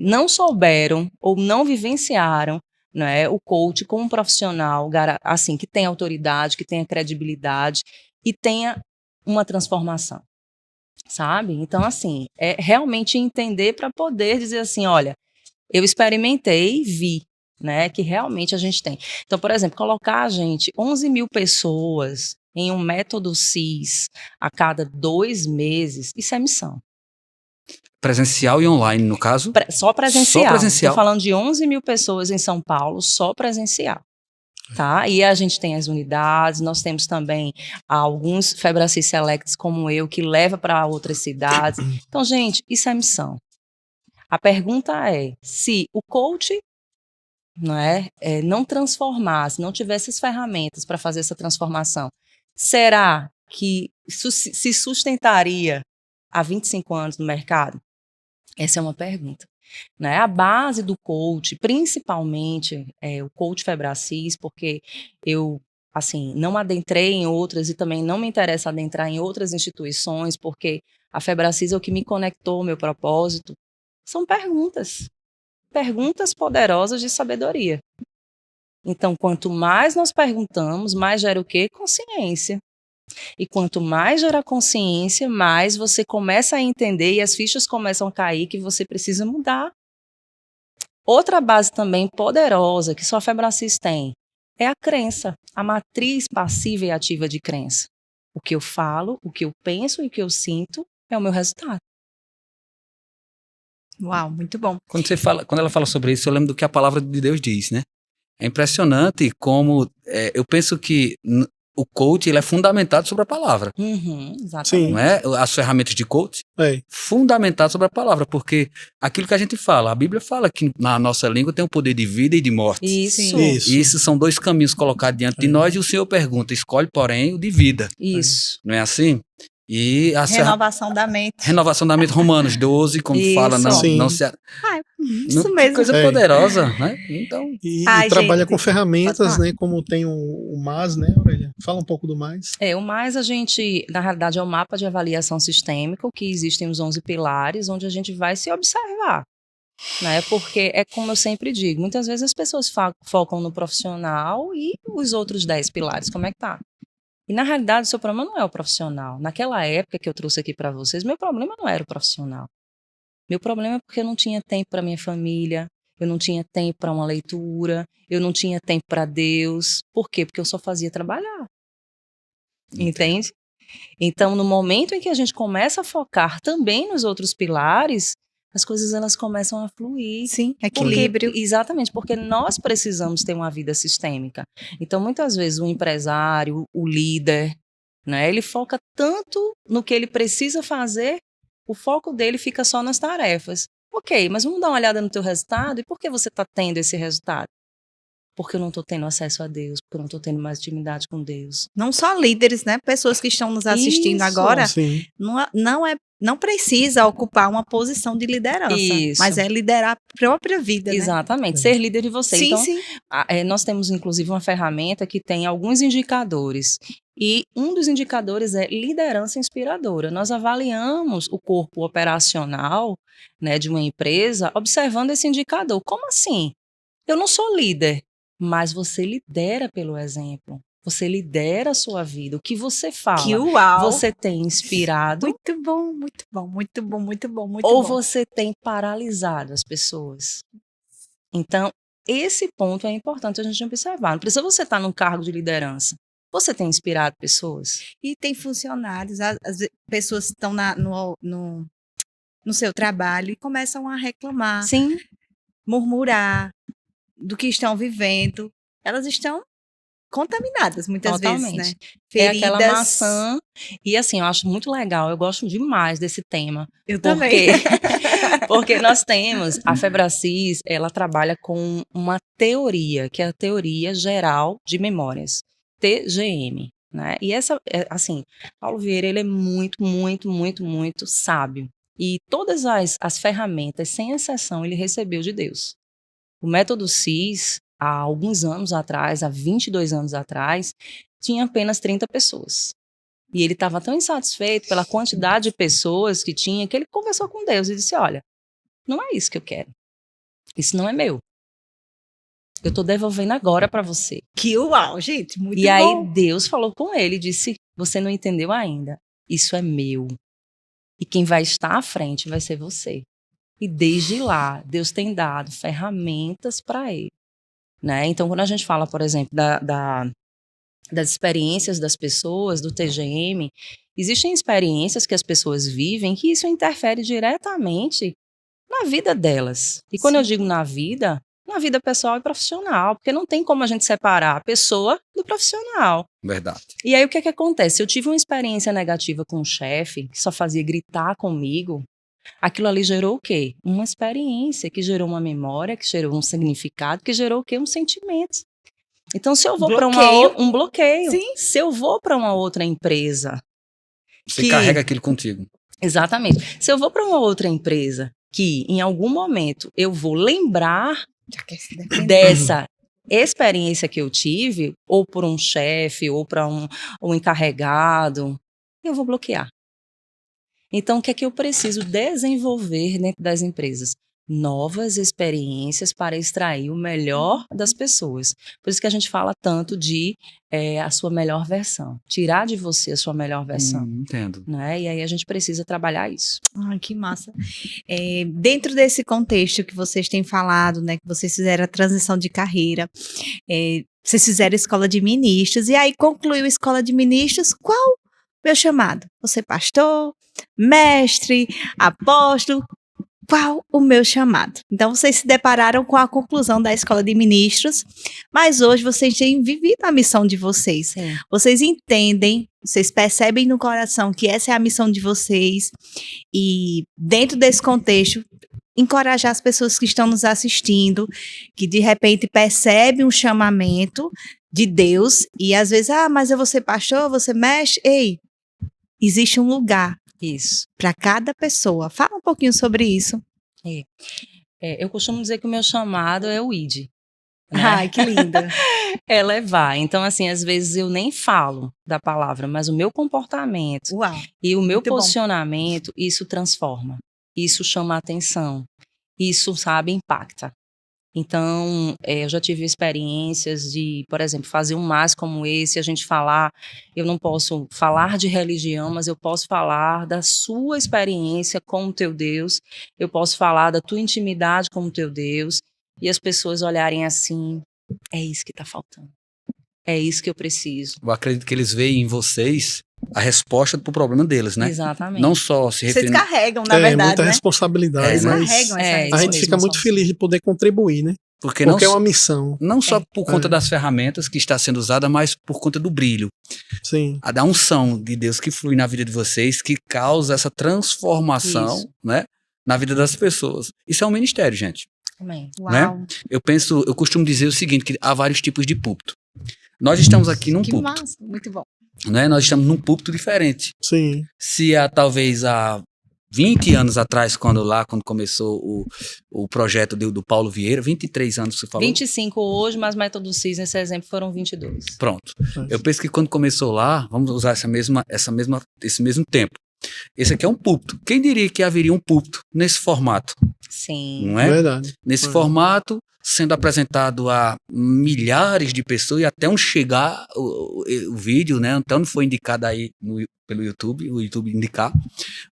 não souberam ou não vivenciaram, né, o coach como um profissional, assim, que tenha autoridade, que tenha credibilidade e tenha uma transformação, sabe? Então, assim, é realmente entender para poder dizer assim, olha, eu experimentei, vi, né, que realmente a gente tem. Então, por exemplo, colocar a gente, 11 mil pessoas em um método CIS a cada 2 meses, isso é missão. Presencial e online, no caso? Só presencial. Só presencial. Estou falando de 11 mil pessoas em São Paulo, só presencial. Tá? E a gente tem as unidades, nós temos também alguns Febracis Selects como eu, que leva para outras cidades. Então, gente, isso é missão. A pergunta é, se o coach não transformasse, não tivesse as ferramentas para fazer essa transformação, será que se sustentaria há 25 anos no mercado? Essa é uma pergunta. Né? A base do coach, principalmente o coach Febracis, porque eu assim, não adentrei em outras e também não me interessa adentrar em outras instituições, porque a Febracis é o que me conectou ao meu propósito, são perguntas poderosas de sabedoria. Então, quanto mais nós perguntamos, mais gera o quê? Consciência. E quanto mais gera consciência, mais você começa a entender e as fichas começam a cair que você precisa mudar. Outra base também poderosa que só a Febracis tem é a crença, a matriz passiva e ativa de crença. O que eu falo, o que eu penso e o que eu sinto é o meu resultado. Uau, muito bom. Quando ela fala sobre isso, eu lembro do que a palavra de Deus diz, né? É impressionante como eu penso que o coach ele é fundamentado sobre a palavra. Exatamente. Sim. Não é? As ferramentas de coach, É. fundamentado sobre a palavra, porque aquilo que a gente fala, a Bíblia fala que na nossa língua tem o poder de vida e de morte. Isso. Isso. E esses são dois caminhos colocados diante de nós e o Senhor pergunta, escolhe, porém, o de vida. Isso. Não é assim? E a Renovação da mente. renovação da mente, Romanos 12, quando Isso. fala, Sim. não se... Isso Que mesmo. coisa É. poderosa, né? Então, E Ai, trabalha gente, com ferramentas, pode falar. né? Como tem o MAS, né, Aurélia? Fala um pouco do MAS. O mais a gente, na realidade, é o mapa de avaliação sistêmica, que existem os 11 pilares, onde a gente vai se observar, né? Porque é como eu sempre digo, muitas vezes as pessoas focam no profissional e os outros 10 pilares, como é que tá? E na realidade, o seu problema não é o profissional. Naquela época que eu trouxe aqui para vocês, meu problema não era o profissional. Meu problema é porque eu não tinha tempo para minha família, eu não tinha tempo para uma leitura, eu não tinha tempo para Deus. Por quê? Porque eu só fazia trabalhar. Entende? Então, no momento em que a gente começa a focar também nos outros pilares, as coisas elas começam a fluir. Sim, Porque- equilíbrio. Exatamente, porque nós precisamos ter uma vida sistêmica. Então, muitas vezes, o empresário, o líder, né, ele foca tanto no que ele precisa fazer, o foco dele fica só nas tarefas. Ok, mas vamos dar uma olhada no teu resultado. E por que você está tendo esse resultado? Porque eu não estou tendo acesso a Deus, porque eu não estou tendo mais intimidade com Deus. Não só líderes, né? Pessoas que estão nos assistindo Isso. agora, Sim. não precisa ocupar uma posição de liderança, Isso. mas é liderar a própria vida, né? Exatamente, ser líder de você. Sim, Então, sim. nós temos, inclusive, uma ferramenta que tem alguns indicadores. E um dos indicadores é liderança inspiradora. Nós avaliamos o corpo operacional, né, de uma empresa observando esse indicador. Como assim? Eu não sou líder, mas você lidera pelo exemplo. Você lidera a sua vida. O que você fala, Que uau! você tem inspirado Muito bom, muito bom, muito bom, muito bom, muito ou bom. você tem paralisado as pessoas. Então, esse ponto é importante a gente observar. Não precisa você estar num cargo de liderança. Você tem inspirado pessoas? E tem funcionários, as pessoas estão no seu trabalho e começam a reclamar, Sim. murmurar do que estão vivendo. Elas estão contaminadas muitas Totalmente. vezes, né? É aquela Feridas. maçã. E assim, eu acho muito legal, eu gosto demais desse tema. Eu Por também. quê? Porque nós temos, a Febracis, ela trabalha com uma teoria, que é a Teoria Geral de Memórias, TGM, né? E essa, assim, Paulo Vieira, ele é muito, muito, muito, muito sábio. E todas as ferramentas, sem exceção, ele recebeu de Deus. O método CIS, há alguns anos atrás, há 22 anos atrás, tinha apenas 30 pessoas. E ele estava tão insatisfeito pela quantidade de pessoas que tinha, que ele conversou com Deus e disse, olha, não é isso que eu quero. Isso não é meu. Eu estou devolvendo agora para você. Que uau, gente, muito E bom. aí Deus falou com ele e disse, você não entendeu ainda. Isso é meu. E quem vai estar à frente vai ser você. E desde lá, Deus tem dado ferramentas para ele. Né? Então, quando a gente fala, por exemplo, das experiências das pessoas, do TGM, existem experiências que as pessoas vivem que isso interfere diretamente na vida delas. E quando eu digo na vida pessoal e profissional, porque não tem como a gente separar a pessoa do profissional. verdade. E aí, o que é que acontece? Eu tive uma experiência negativa com um chefe que só fazia gritar comigo. Aquilo ali gerou o quê? Uma experiência que gerou uma memória, que gerou um significado, que gerou o quê? Um sentimento. Então, se eu vou para um bloqueio, Sim. se eu vou para uma outra empresa, Você carrega aquilo contigo. exatamente. Se eu vou para uma outra empresa que em algum momento eu vou lembrar Já quer se defender. dessa experiência que eu tive, ou por um chefe, ou para um encarregado, eu vou bloquear. Então, o que é que eu preciso desenvolver dentro das empresas? Novas experiências para extrair o melhor das pessoas. Por isso que a gente fala tanto de a sua melhor versão. Tirar de você a sua melhor versão. Entendo. Né? E aí a gente precisa trabalhar isso. Ai, que massa. Dentro desse contexto que vocês têm falado, né, que vocês fizeram a transição de carreira, vocês fizeram a escola de ministros, e aí concluiu a escola de ministros, qual meu chamado? Você pastor, mestre, apóstolo? qual o meu chamado? Então, vocês se depararam com a conclusão da Escola de Ministros, mas hoje vocês têm vivido a missão de vocês. Sim. Vocês entendem, vocês percebem no coração que essa é a missão de vocês e, dentro desse contexto, encorajar as pessoas que estão nos assistindo, que de repente percebem um chamamento de Deus e às vezes, mas eu vou ser pastor, você mexe. Ei, existe um lugar Isso. para cada pessoa. Fala um pouquinho sobre isso. Eu costumo dizer que o meu chamado é o ID. Né? Ai, que linda. É levar. Então, assim, às vezes eu nem falo da palavra, mas o meu comportamento Uau. e o meu Muito bom. posicionamento, isso transforma. Isso chama a atenção. Isso, sabe, impacta. Então, eu já tive experiências de, por exemplo, fazer um mais como esse, a gente falar, eu não posso falar de religião, mas eu posso falar da sua experiência com o teu Deus, eu posso falar da tua intimidade com o teu Deus, e as pessoas olharem assim, é isso que está faltando, é isso que eu preciso. Eu acredito que eles veem em vocês a resposta pro problema deles, né? Exatamente. Não só se Vocês referindo... carregam, na verdade, muita né? responsabilidade, Vocês mas carregam essa a gente responsabilidade. fica muito feliz de poder contribuir, né? Porque Porque é não, uma missão. não só por conta É. das ferramentas que está sendo usada, mas por conta do brilho. Sim. A da unção de Deus que flui na vida de vocês, que causa essa transformação, Isso. né? Na vida das pessoas. Isso é um ministério, gente. Amém. Uau. Eu costumo dizer o seguinte, que há vários tipos de púlpito. Nós estamos aqui num Que púlpito, massa, muito bom. né? Nós estamos num púlpito diferente. Sim. Se talvez há 20 anos atrás, quando começou o projeto do Paulo Vieira, 23 anos que você falou. 25 hoje, mas Método CIS, nesse exemplo, foram 22. Pronto. Eu penso que quando começou lá, vamos usar esse mesmo tempo. Esse aqui é um púlpito. Quem diria que haveria um púlpito nesse formato? Sim. Não é? Verdade. Nesse É. formato, sendo apresentado a milhares de pessoas e até onde chegar o vídeo, né? Então não foi indicado aí pelo YouTube, o YouTube indicar.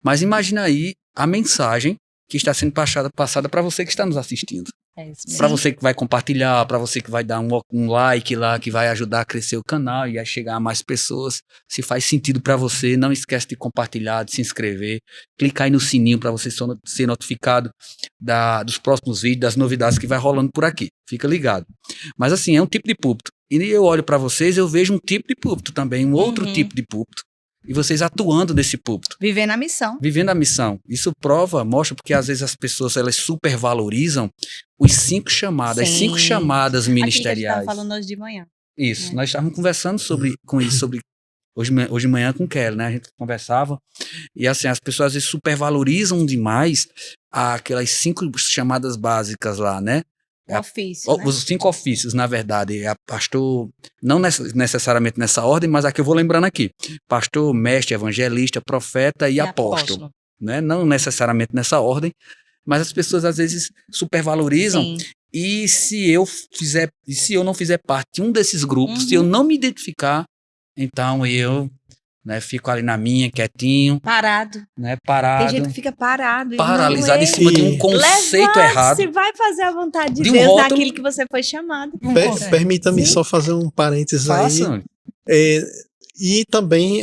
Mas imagina aí a mensagem que está sendo passada para você que está nos assistindo. É isso mesmo. Para você que vai compartilhar, para você que vai dar um like lá, que vai ajudar a crescer o canal e a chegar a mais pessoas. Se faz sentido para você, não esquece de compartilhar, de se inscrever. Clica aí no sininho para você ser notificado dos próximos vídeos, das novidades que vai rolando por aqui. Fica ligado. Mas assim, é um tipo de púlpito. E eu olho para vocês, eu vejo um tipo de púlpito também, um outro tipo de púlpito. E vocês atuando nesse púlpito. Vivendo a missão. Vivendo a missão. Isso mostra, porque às vezes as pessoas elas supervalorizam os 5 chamadas, as 5 Sim. chamadas Aquilo que a gente ministeriais. estava falando hoje de manhã. Isso, É. nós estávamos conversando sobre hoje de manhã com o Kelly, né? A gente conversava e assim, as pessoas às vezes supervalorizam demais aquelas 5 chamadas básicas lá, né? O ofício, né? Os 5 ofícios, na verdade, pastor, não necessariamente nessa ordem, mas aqui eu vou lembrando aqui, pastor, mestre, evangelista, profeta e apóstolo, né? Não necessariamente nessa ordem, mas as pessoas às vezes supervalorizam. Sim. E se eu não fizer parte de um desses grupos, se eu não me identificar, então eu, né, fico ali na minha, quietinho, Parado. né, Tem parado, gente que fica parado. e paralisado não, em cima de um E- conceito errado. Você vai fazer a vontade de De um Deus rótulo. naquilo que você foi chamado. Permita-me Sim. só fazer um parênteses aí. Faça. E também,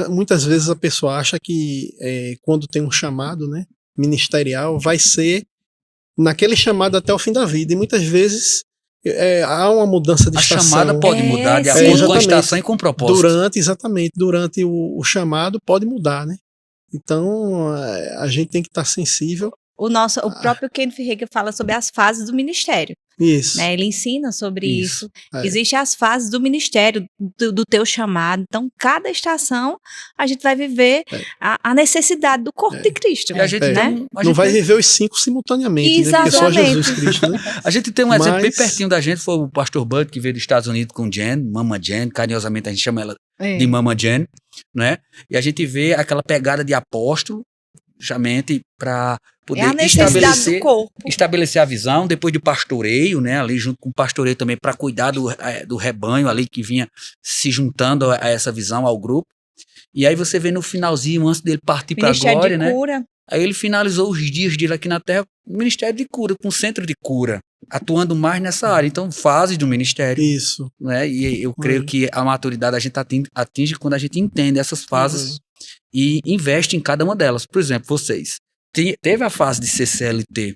muitas vezes a pessoa acha que quando tem um chamado, né, ministerial, vai ser naquele chamado até o fim da vida. E muitas vezes há uma mudança de A estação. chamada pode mudar de sim. acordo com a Exatamente. estação e com o propósito. Durante o chamado pode mudar, né? Então a gente tem que estar sensível. O próprio Ken Ferreira fala sobre as fases do ministério. Isso. Né? Ele ensina sobre Isso. isso. É. Existem as fases do ministério, do teu chamado. Então, cada estação, a gente vai viver a necessidade do corpo de Cristo. E a gente, É. tem, a Não gente vai tem- viver os 5 simultaneamente, né? Porque só Exatamente. Jesus Cristo, né? a gente tem um exemplo bem Mas- pertinho da gente, foi o pastor Bud, que veio dos Estados Unidos com Jen, Mama Jen, carinhosamente a gente chama ela de Mama Jen, né? E a gente vê aquela pegada de apóstolo, justamente para É poder a necessidade do corpo. estabelecer a visão, depois de pastoreio, né, ali junto com o pastoreio também para cuidar do rebanho ali que vinha se juntando a essa visão, ao grupo. E aí você vê no finalzinho, antes dele partir para a Ministério glória, de né? cura. Aí ele finalizou os dias dele aqui na Terra, Ministério de Cura, com centro de cura, atuando mais nessa área. Então, fase do ministério, Isso. né? E eu creio que a maturidade a gente atinge quando a gente entende essas fases e investe em cada uma delas. Por exemplo, vocês. teve a fase de ser CLT.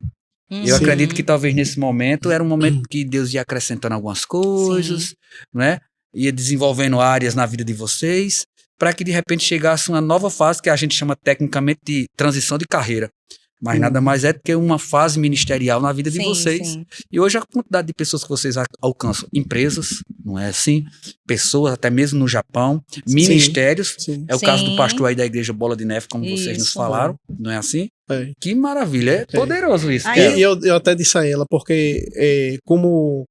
Eu Sim. acredito que talvez nesse momento era um momento que Deus ia acrescentando algumas coisas, né? Ia desenvolvendo áreas na vida de vocês, para que de repente chegasse uma nova fase que a gente chama tecnicamente de transição de carreira. Mas nada mais é do que uma fase ministerial na vida de vocês. Sim. E hoje a quantidade de pessoas que vocês alcançam, empresas, não é assim? Pessoas, até mesmo no Japão, ministérios. Sim. É o caso do Sim. pastor aí da Igreja Bola de Neve, como vocês nos Isso. falaram, não é assim? É. Que maravilha, é poderoso isso. Aí cara. E eu até disse a ela, porque como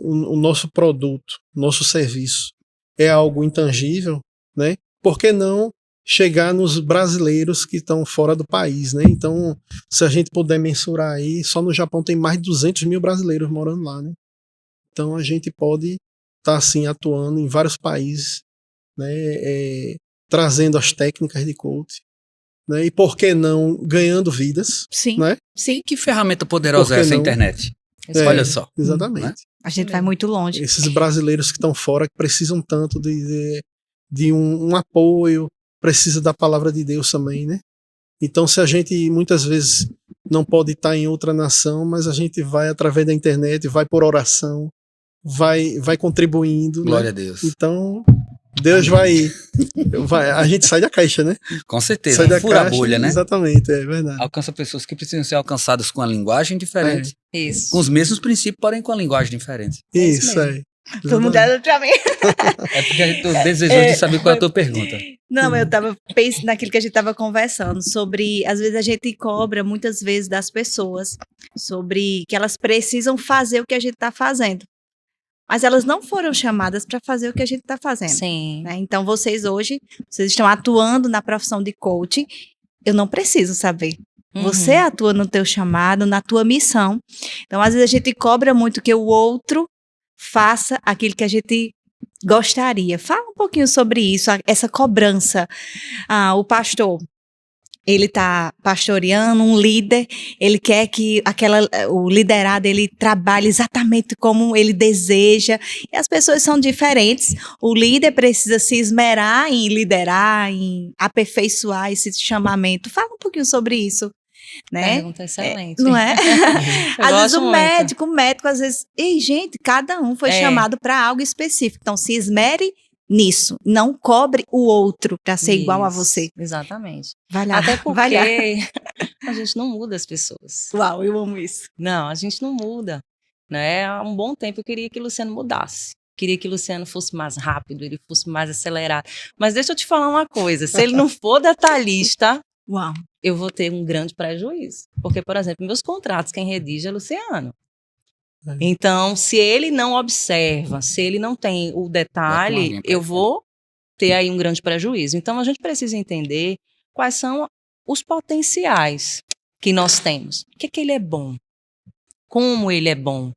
o nosso produto, nosso serviço é algo intangível, né? Por que não chegar nos brasileiros que estão fora do país, né? Então, se a gente puder mensurar aí, só no Japão tem mais de 200 mil brasileiros morando lá, né? Então, a gente pode estar, assim, atuando em vários países, né? Trazendo as técnicas de coach, né? E por que não ganhando vidas, Sim, né? sim. Que ferramenta poderosa Por é que essa não? internet? É, Olha só. Exatamente. Né? A gente vai muito longe. Esses brasileiros que estão fora, que precisam tanto de um apoio, precisa da palavra de Deus também, né? Então, se a gente muitas vezes não pode estar em outra nação, mas a gente vai através da internet, vai por oração, vai contribuindo, Glória né? a Deus. Então, Deus vai, a gente sai da caixa, né? Com certeza. Sai da Fura a caixa, bolha, né? exatamente, é verdade. Alcança pessoas que precisam ser alcançadas com a linguagem diferente, Isso. com os mesmos princípios, porém com a linguagem diferente. Isso, mesmo. Todo mundo olha pra mim. É porque a gente desejou de saber qual é a tua pergunta. Não, eu tava pensando naquilo que a gente tava conversando, sobre, às vezes a gente cobra muitas vezes das pessoas, sobre que elas precisam fazer o que a gente tá fazendo. Mas elas não foram chamadas para fazer o que a gente tá fazendo. Sim. Né? Então, vocês hoje, vocês estão atuando na profissão de coaching, eu não preciso saber. Você atua no teu chamado, na tua missão. Então, às vezes a gente cobra muito que o outro faça aquilo que a gente gostaria. Fala um pouquinho sobre isso, essa cobrança. O pastor, ele está pastoreando, um líder, ele quer que o liderado ele trabalhe exatamente como ele deseja, e as pessoas são diferentes. O líder precisa se esmerar em liderar, em aperfeiçoar esse chamamento. Fala um pouquinho sobre isso. Né? Pergunta excelente. Não é? Às vezes gosto muito. o médico, às vezes, ei, gente, cada um foi chamado para algo específico. Então, se esmere nisso. Não cobre o outro para ser igual a você. Exatamente. Vai lá. Até porque vai lá. a gente não muda as pessoas. Uau, eu amo isso. Não, a gente não muda. Né? Há um bom tempo eu queria que o Luciano mudasse. Queria que o Luciano fosse mais rápido, ele fosse mais acelerado. Mas deixa eu te falar uma coisa. Se ele não for detalhista, uau, eu vou ter um grande prejuízo. Porque, por exemplo, meus contratos, quem redige é Luciano. Então, se ele não observa, se ele não tem o detalhe, eu vou ter aí um grande prejuízo. Então, a gente precisa entender quais são os potenciais que nós temos. O que é que ele é bom? Como ele é bom?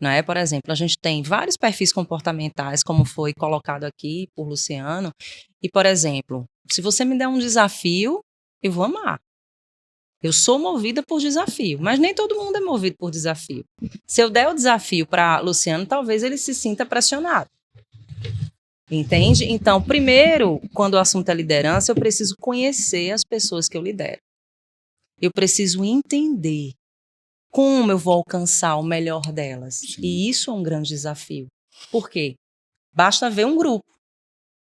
Não é? Por exemplo, a gente tem vários perfis comportamentais, como foi colocado aqui por Luciano. E, por exemplo, se você me der um desafio, eu vou amar. Eu sou movida por desafio, mas nem todo mundo é movido por desafio. Se eu der o desafio para Luciano, talvez ele se sinta pressionado. Entende? Então, primeiro, quando o assunto é liderança, eu preciso conhecer as pessoas que eu lidero. Eu preciso entender como eu vou alcançar o melhor delas. Sim. E isso é um grande desafio. Por quê? Basta ver um grupo.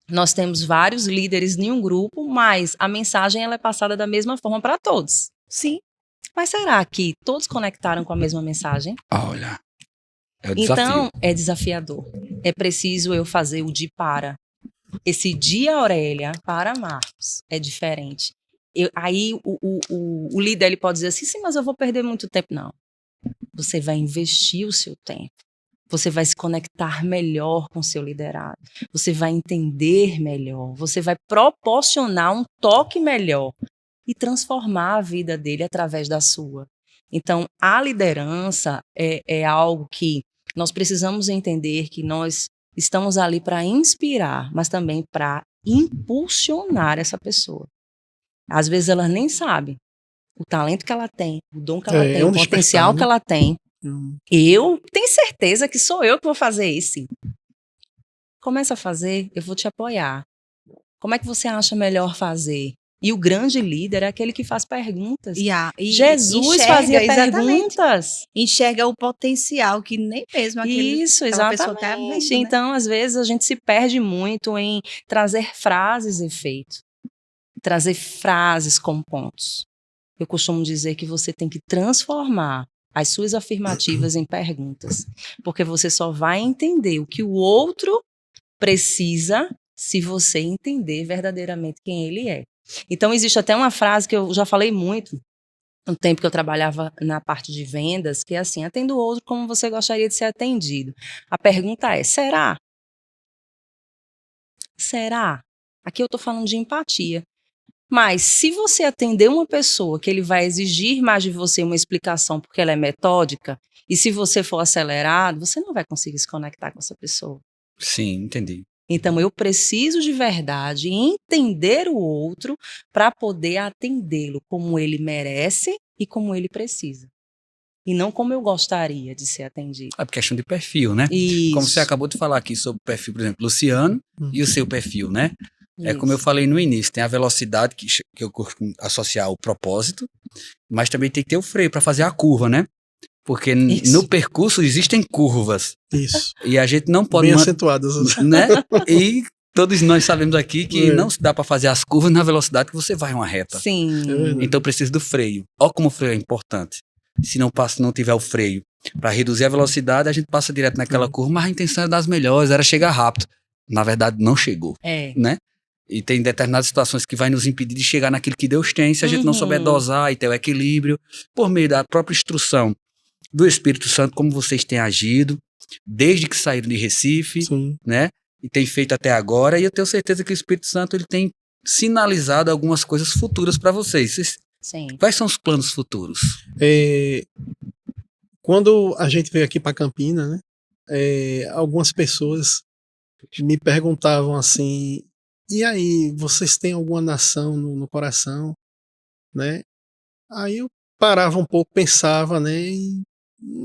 Nós temos vários líderes em um grupo, mas a mensagem ela é passada da mesma forma para todos. Sim. Mas será que todos conectaram com a mesma mensagem? Olha, é o desafio. Então, é desafiador. É preciso eu fazer o de para. Esse de Aurélia para Marcos é diferente. Aí o líder ele pode dizer assim, sim, mas eu vou perder muito tempo. Não. Você vai investir o seu tempo. Você vai se conectar melhor com o seu liderado. Você vai entender melhor. Você vai proporcionar um toque melhor e transformar a vida dele através da sua. Então, a liderança é algo que nós precisamos entender que nós estamos ali para inspirar, mas também para impulsionar essa pessoa. Às vezes ela nem sabe o talento que ela tem, o dom que ela tem, o potencial que ela tem. Eu tenho certeza que sou eu que vou fazer isso. Começa a fazer, eu vou te apoiar. Como é que você acha melhor fazer? E o grande líder é aquele que faz perguntas. E Jesus enxerga, fazia exatamente, perguntas. enxerga o potencial que nem mesmo aquela Isso, pessoa exatamente. tá vendo, né? Então, às vezes, a gente se perde muito em trazer frases e efeitos. Trazer frases com pontos. Eu costumo dizer que você tem que transformar as suas afirmativas em perguntas. Porque você só vai entender o que o outro precisa se você entender verdadeiramente quem ele é. Então, existe até uma frase que eu já falei muito no tempo que eu trabalhava na parte de vendas, que é assim: atenda o outro como você gostaria de ser atendido. A pergunta é: será? Será? Aqui eu estou falando de empatia. Mas se você atender uma pessoa que ele vai exigir mais de você uma explicação porque ela é metódica, e se você for acelerado, você não vai conseguir se conectar com essa pessoa. Sim, entendi. Então, eu preciso de verdade entender o outro para poder atendê-lo como ele merece e como ele precisa. E não como eu gostaria de ser atendido. É por questão de perfil, né? Isso. Como você acabou de falar aqui sobre o perfil, por exemplo, Luciano e o seu perfil, né? É como eu Isso. falei no início, tem a velocidade que eu costumo associar ao propósito, mas também tem que ter o freio para fazer a curva, né? Porque Isso. no percurso existem curvas Isso. e a gente não pode Bem acentuadas. né? E todos nós sabemos aqui que É. não se dá para fazer as curvas na velocidade que você vai uma reta. Sim. É verdade. Então precisa do freio. Olha como o freio é importante. Se não tiver o freio para reduzir a velocidade, a gente passa direto naquela curva, mas a intenção era das melhores, era chegar rápido. Na verdade, não chegou, É. né? E tem determinadas situações que vai nos impedir de chegar naquilo que Deus tem, se a gente não souber dosar e ter o equilíbrio, por meio da própria instrução do Espírito Santo, como vocês têm agido, desde que saíram de Recife, Sim. né? E tem feito até agora, e eu tenho certeza que o Espírito Santo ele tem sinalizado algumas coisas futuras para vocês. Sim. Quais são os planos futuros? Quando a gente veio aqui para Campina, né, algumas pessoas me perguntavam assim: e aí, vocês têm alguma nação no coração, né? Aí eu parava um pouco, pensava, né? E,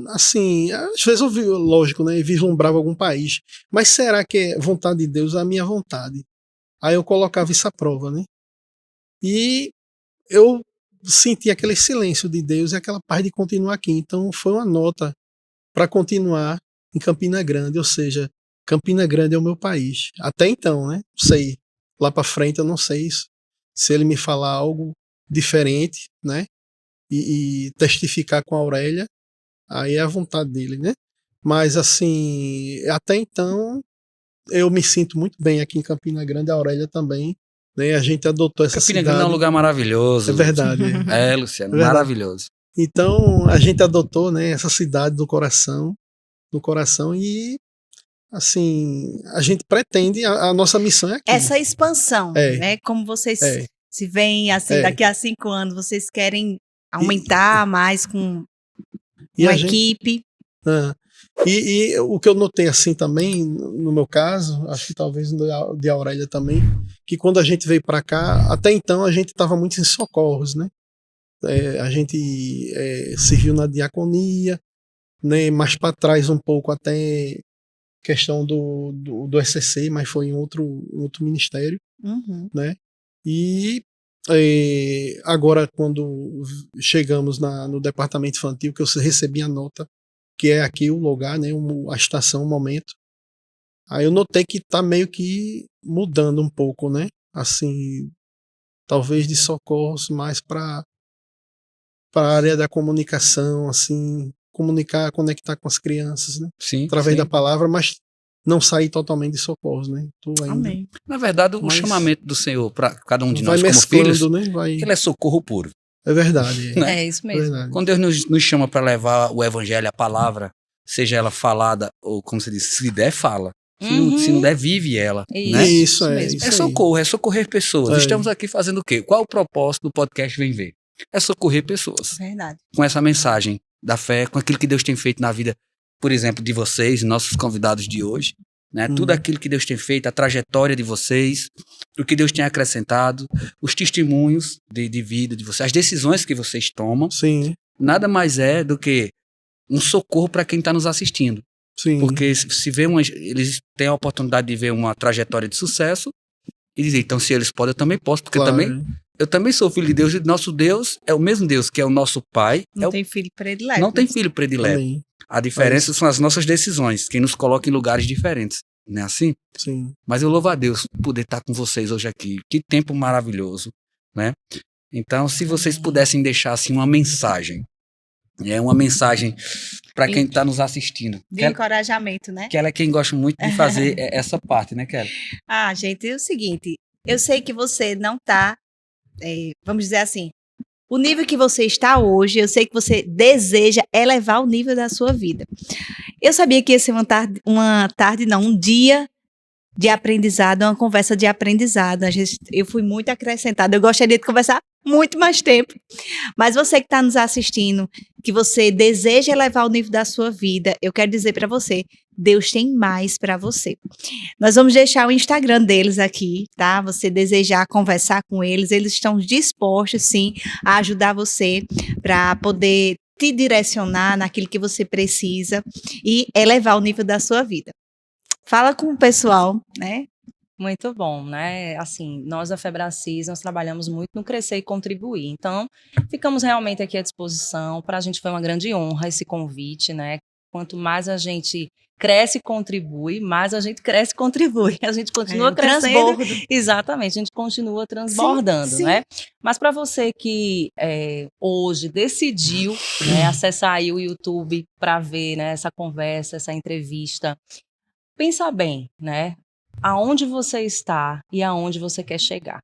assim, às vezes eu lógico, né? Vislumbrava algum país, mas será que é vontade de Deus a minha vontade? Aí eu colocava isso à prova, né? E eu senti aquele silêncio de Deus e aquela paz de continuar aqui. Então foi uma nota para continuar em Campina Grande, ou seja, Campina Grande é o meu país. Até então, né? Não sei. Lá para frente eu não sei se ele me falar algo diferente, né? E testificar com a Aurélia, aí é a vontade dele, né? Mas assim, até então eu me sinto muito bem aqui em Campina Grande, a Aurélia também, né? A gente adotou essa Campina cidade. Grande é um lugar maravilhoso. É verdade. É, Luciano, É verdade. maravilhoso. Então a gente adotou, né, essa cidade do coração, e assim, a gente pretende, a nossa missão é aqui. Essa expansão, né? Como vocês se veem assim, daqui a 5 anos, vocês querem aumentar mais com uma equipe. E o que eu notei assim também, no meu caso, acho que talvez no de Aurélia também, que quando a gente veio para cá, até então a gente estava muito em socorros, né? A gente serviu na diaconia, né? Mais para trás um pouco até questão do SCC, mas foi em outro ministério, né? E agora quando chegamos no departamento infantil, que eu recebi a nota, que é aqui o lugar, né? A estação, o momento. Aí eu notei que tá meio que mudando um pouco, né? Assim, talvez de socorros mais para a área da comunicação, assim, comunicar, conectar com as crianças, né? Sim, através sim. da palavra, mas não sair totalmente de socorros, né? Amém. Na verdade, o chamamento do Senhor para cada um de nós vai como filhos, mesclando, né? ele é socorro puro. É verdade. Né? É isso mesmo. Verdade. Quando Deus nos chama para levar o evangelho, a palavra, seja ela falada, ou como você disse, se der, fala. Se não der, vive ela. Né? Isso mesmo. É socorro, é socorrer pessoas. Estamos aqui fazendo o quê? Qual o propósito do podcast Vem Ver? É socorrer pessoas. Verdade. Com essa mensagem da fé, com aquilo que Deus tem feito na vida, por exemplo, de vocês, nossos convidados de hoje. Né? Tudo aquilo que Deus tem feito, a trajetória de vocês, o que Deus tem acrescentado, os testemunhos de vida de vocês, as decisões que vocês tomam. Sim. Nada mais é do que um socorro para quem está nos assistindo. Sim. Porque se vê eles têm a oportunidade de ver uma trajetória de sucesso e dizer, então se eles podem, eu também posso, porque Claro. também eu também sou filho de Deus, e nosso Deus é o mesmo Deus que é o nosso Pai. Não tem filho predileto. Não tem filho predileto. Amém. A diferença são as nossas decisões, que nos coloca em lugares diferentes. Não é assim? Sim. Mas eu louvo a Deus por poder estar com vocês hoje aqui. Que tempo maravilhoso, né? Então, se vocês pudessem deixar assim uma mensagem para quem está nos assistindo. De encorajamento, né? Que ela é quem gosta muito de fazer essa parte, né, Kelly? Gente, é o seguinte, eu sei que você não está, vamos dizer assim, o nível que você está hoje, eu sei que você deseja elevar o nível da sua vida. Eu sabia que ia ser um dia de aprendizado, uma conversa de aprendizado. Eu fui muito acrescentada, eu gostaria de conversar muito mais tempo. Mas você que está nos assistindo, que você deseja elevar o nível da sua vida, eu quero dizer para você, Deus tem mais para você. Nós vamos deixar o Instagram deles aqui, tá? Você desejar conversar com eles, eles estão dispostos, sim, a ajudar você para poder te direcionar naquilo que você precisa e elevar o nível da sua vida. Fala com o pessoal, né? Muito bom, né? Assim, nós da Febracis, nós trabalhamos muito no crescer e contribuir. Então, ficamos realmente aqui à disposição. Para a gente foi uma grande honra esse convite, né? Quanto mais a gente cresce e contribui, mais a gente cresce e contribui. A gente continua crescendo. Transbordo. Exatamente, a gente continua transbordando, sim. né? Mas para você que hoje decidiu, né, acessar aí o YouTube para ver, né, essa conversa, essa entrevista, pensa bem, né? Aonde você está e aonde você quer chegar.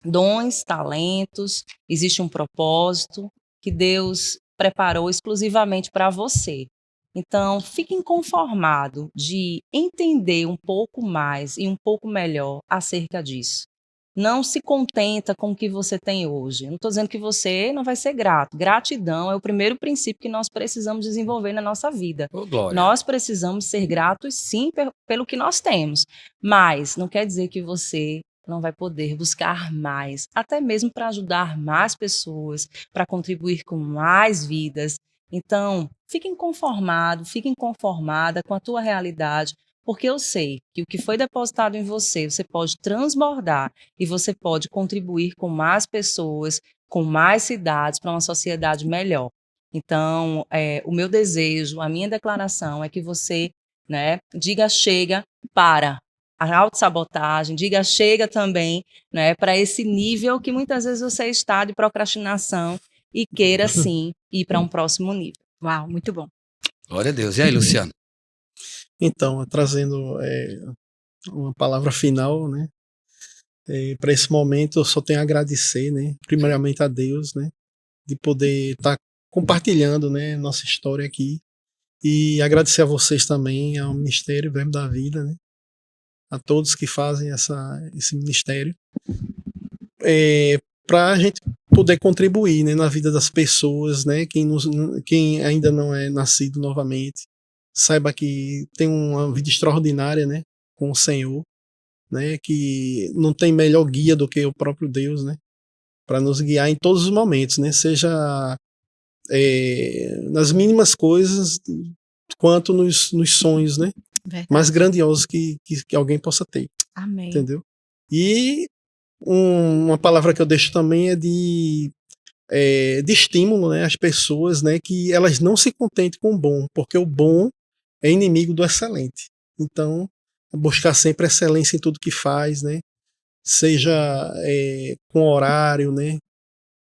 Dons, talentos, existe um propósito que Deus preparou exclusivamente para você. Então, fique inconformado de entender um pouco mais e um pouco melhor acerca disso. Não se contenta com o que você tem hoje. Eu não estou dizendo que você não vai ser grato. Gratidão é o primeiro princípio que nós precisamos desenvolver na nossa vida. Ô, glória. Nós precisamos ser gratos, sim, pelo que nós temos. Mas não quer dizer que você não vai poder buscar mais, até mesmo para ajudar mais pessoas, para contribuir com mais vidas. Então, fique inconformado, fique inconformada com a tua realidade, porque eu sei que o que foi depositado em você, você pode transbordar e você pode contribuir com mais pessoas, com mais cidades, para uma sociedade melhor. Então, o meu desejo, a minha declaração é que você, né, diga chega para a autossabotagem, diga chega também, né, para esse nível que muitas vezes você está de procrastinação e queira, sim, ir para um próximo nível. Uau, muito bom. Glória a Deus. E aí, Luciano? Então, trazendo uma palavra final, né? Para esse momento, eu só tenho a agradecer, né? Primeiramente a Deus, né? De poder estar compartilhando, né? Nossa história aqui. E agradecer a vocês também, ao Ministério Verbo da Vida, né? A todos que fazem esse ministério. Para a gente poder contribuir, né? Na vida das pessoas, né? Quem ainda não é nascido novamente, saiba que tem uma vida extraordinária, né, com o Senhor, né, que não tem melhor guia do que o próprio Deus, né, para nos guiar em todos os momentos, né, seja nas mínimas coisas quanto nos sonhos, né, mais grandiosos que alguém possa ter. Amém. Entendeu? E uma palavra que eu deixo também é de estímulo, né, às pessoas, né, que elas não se contentem com o bom, porque o bom é inimigo do excelente. Então, buscar sempre excelência em tudo que faz, né? Seja com horário, né?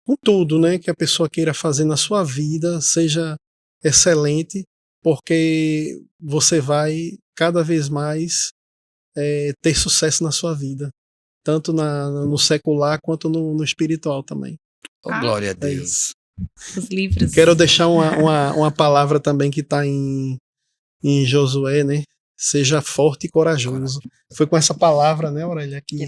Com tudo, né? Que a pessoa queira fazer na sua vida, seja excelente, porque você vai cada vez mais ter sucesso na sua vida, tanto no secular quanto no espiritual também. Oh, glória a Deus. Os livros. Quero deixar uma palavra também que está em Josué, né? Seja forte e corajoso. Foi com essa palavra, né, Aurélia, que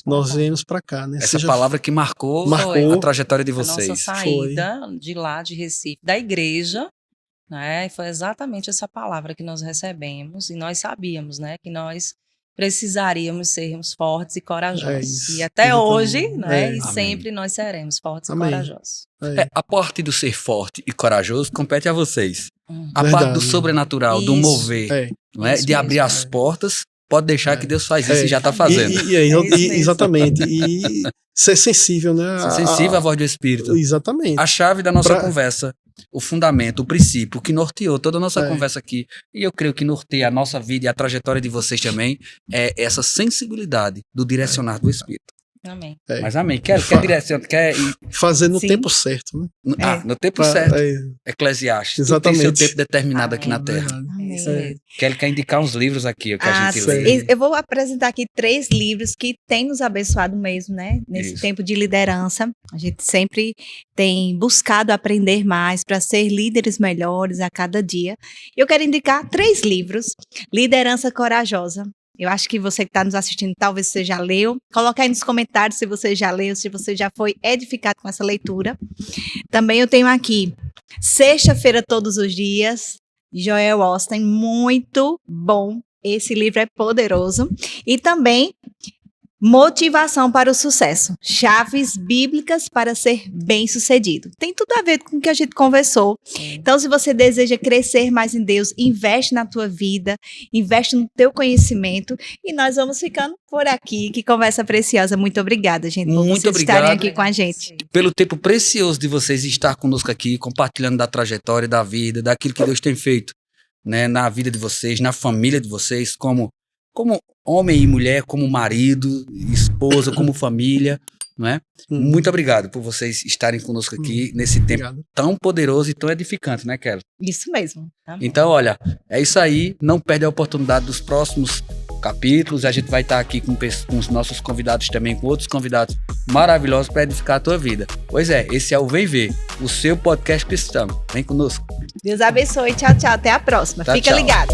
nós viemos para cá, né? Essa palavra que marcou a trajetória de vocês. A nossa saída de lá, de Recife, da igreja, né? E foi exatamente essa palavra que nós recebemos e nós sabíamos, né, que nós precisaríamos sermos fortes e corajosos. E até hoje, né, e sempre nós seremos fortes e corajosos. A parte do ser forte e corajoso compete a vocês. A parte do sobrenatural, do mover, não é? De abrir as portas pode deixar que Deus faz isso e já está fazendo. Exatamente. E ser sensível, né? Ser sensível à voz do Espírito. Exatamente. A chave da nossa conversa, o fundamento, o princípio que norteou toda a nossa conversa aqui, e eu creio que norteia a nossa vida e a trajetória de vocês também, é essa sensibilidade do direcionar do Espírito. Amém. Mas amém. Quer direcionar, fazer no tempo certo, né? No tempo certo. Eclesiastes. Exatamente. Tem seu tempo determinado aqui na Terra. Kelly quer indicar uns livros aqui, o que a gente lê. Eu vou apresentar aqui 3 livros que têm nos abençoado mesmo, né? Nesse tempo de liderança. A gente sempre tem buscado aprender mais para ser líderes melhores a cada dia. Eu quero indicar 3 livros. Liderança Corajosa. Eu acho que você que está nos assistindo, talvez você já leu. Coloca aí nos comentários se você já leu, se você já foi edificado com essa leitura. Também eu tenho aqui Sexta-feira Todos os Dias, Joel Osteen, muito bom. Esse livro é poderoso. E também Motivação para o Sucesso, Chaves Bíblicas para Ser Bem-Sucedido. Tem tudo a ver com o que a gente conversou. Então, se você deseja crescer mais em Deus, investe na tua vida, investe no teu conhecimento. E nós vamos ficando por aqui. Que conversa preciosa. Muito obrigada, gente, por vocês estarem aqui com a gente. Pelo tempo precioso de vocês estar conosco aqui, compartilhando da trajetória, da vida, daquilo que Deus tem feito, né, na vida de vocês, na família de vocês, como homem e mulher, como marido, esposa, como família, não é? Muito obrigado por vocês estarem conosco aqui nesse tempo tão poderoso e tão edificante, né, Kelly? Isso mesmo. Então, olha, é isso aí. Não perde a oportunidade dos próximos capítulos. A gente vai estar aqui com os nossos convidados também, com outros convidados maravilhosos para edificar a tua vida. Pois é, esse é o Vem Ver, o seu podcast cristão. Vem conosco. Deus abençoe. Tchau, tchau. Até a próxima. Fica ligado.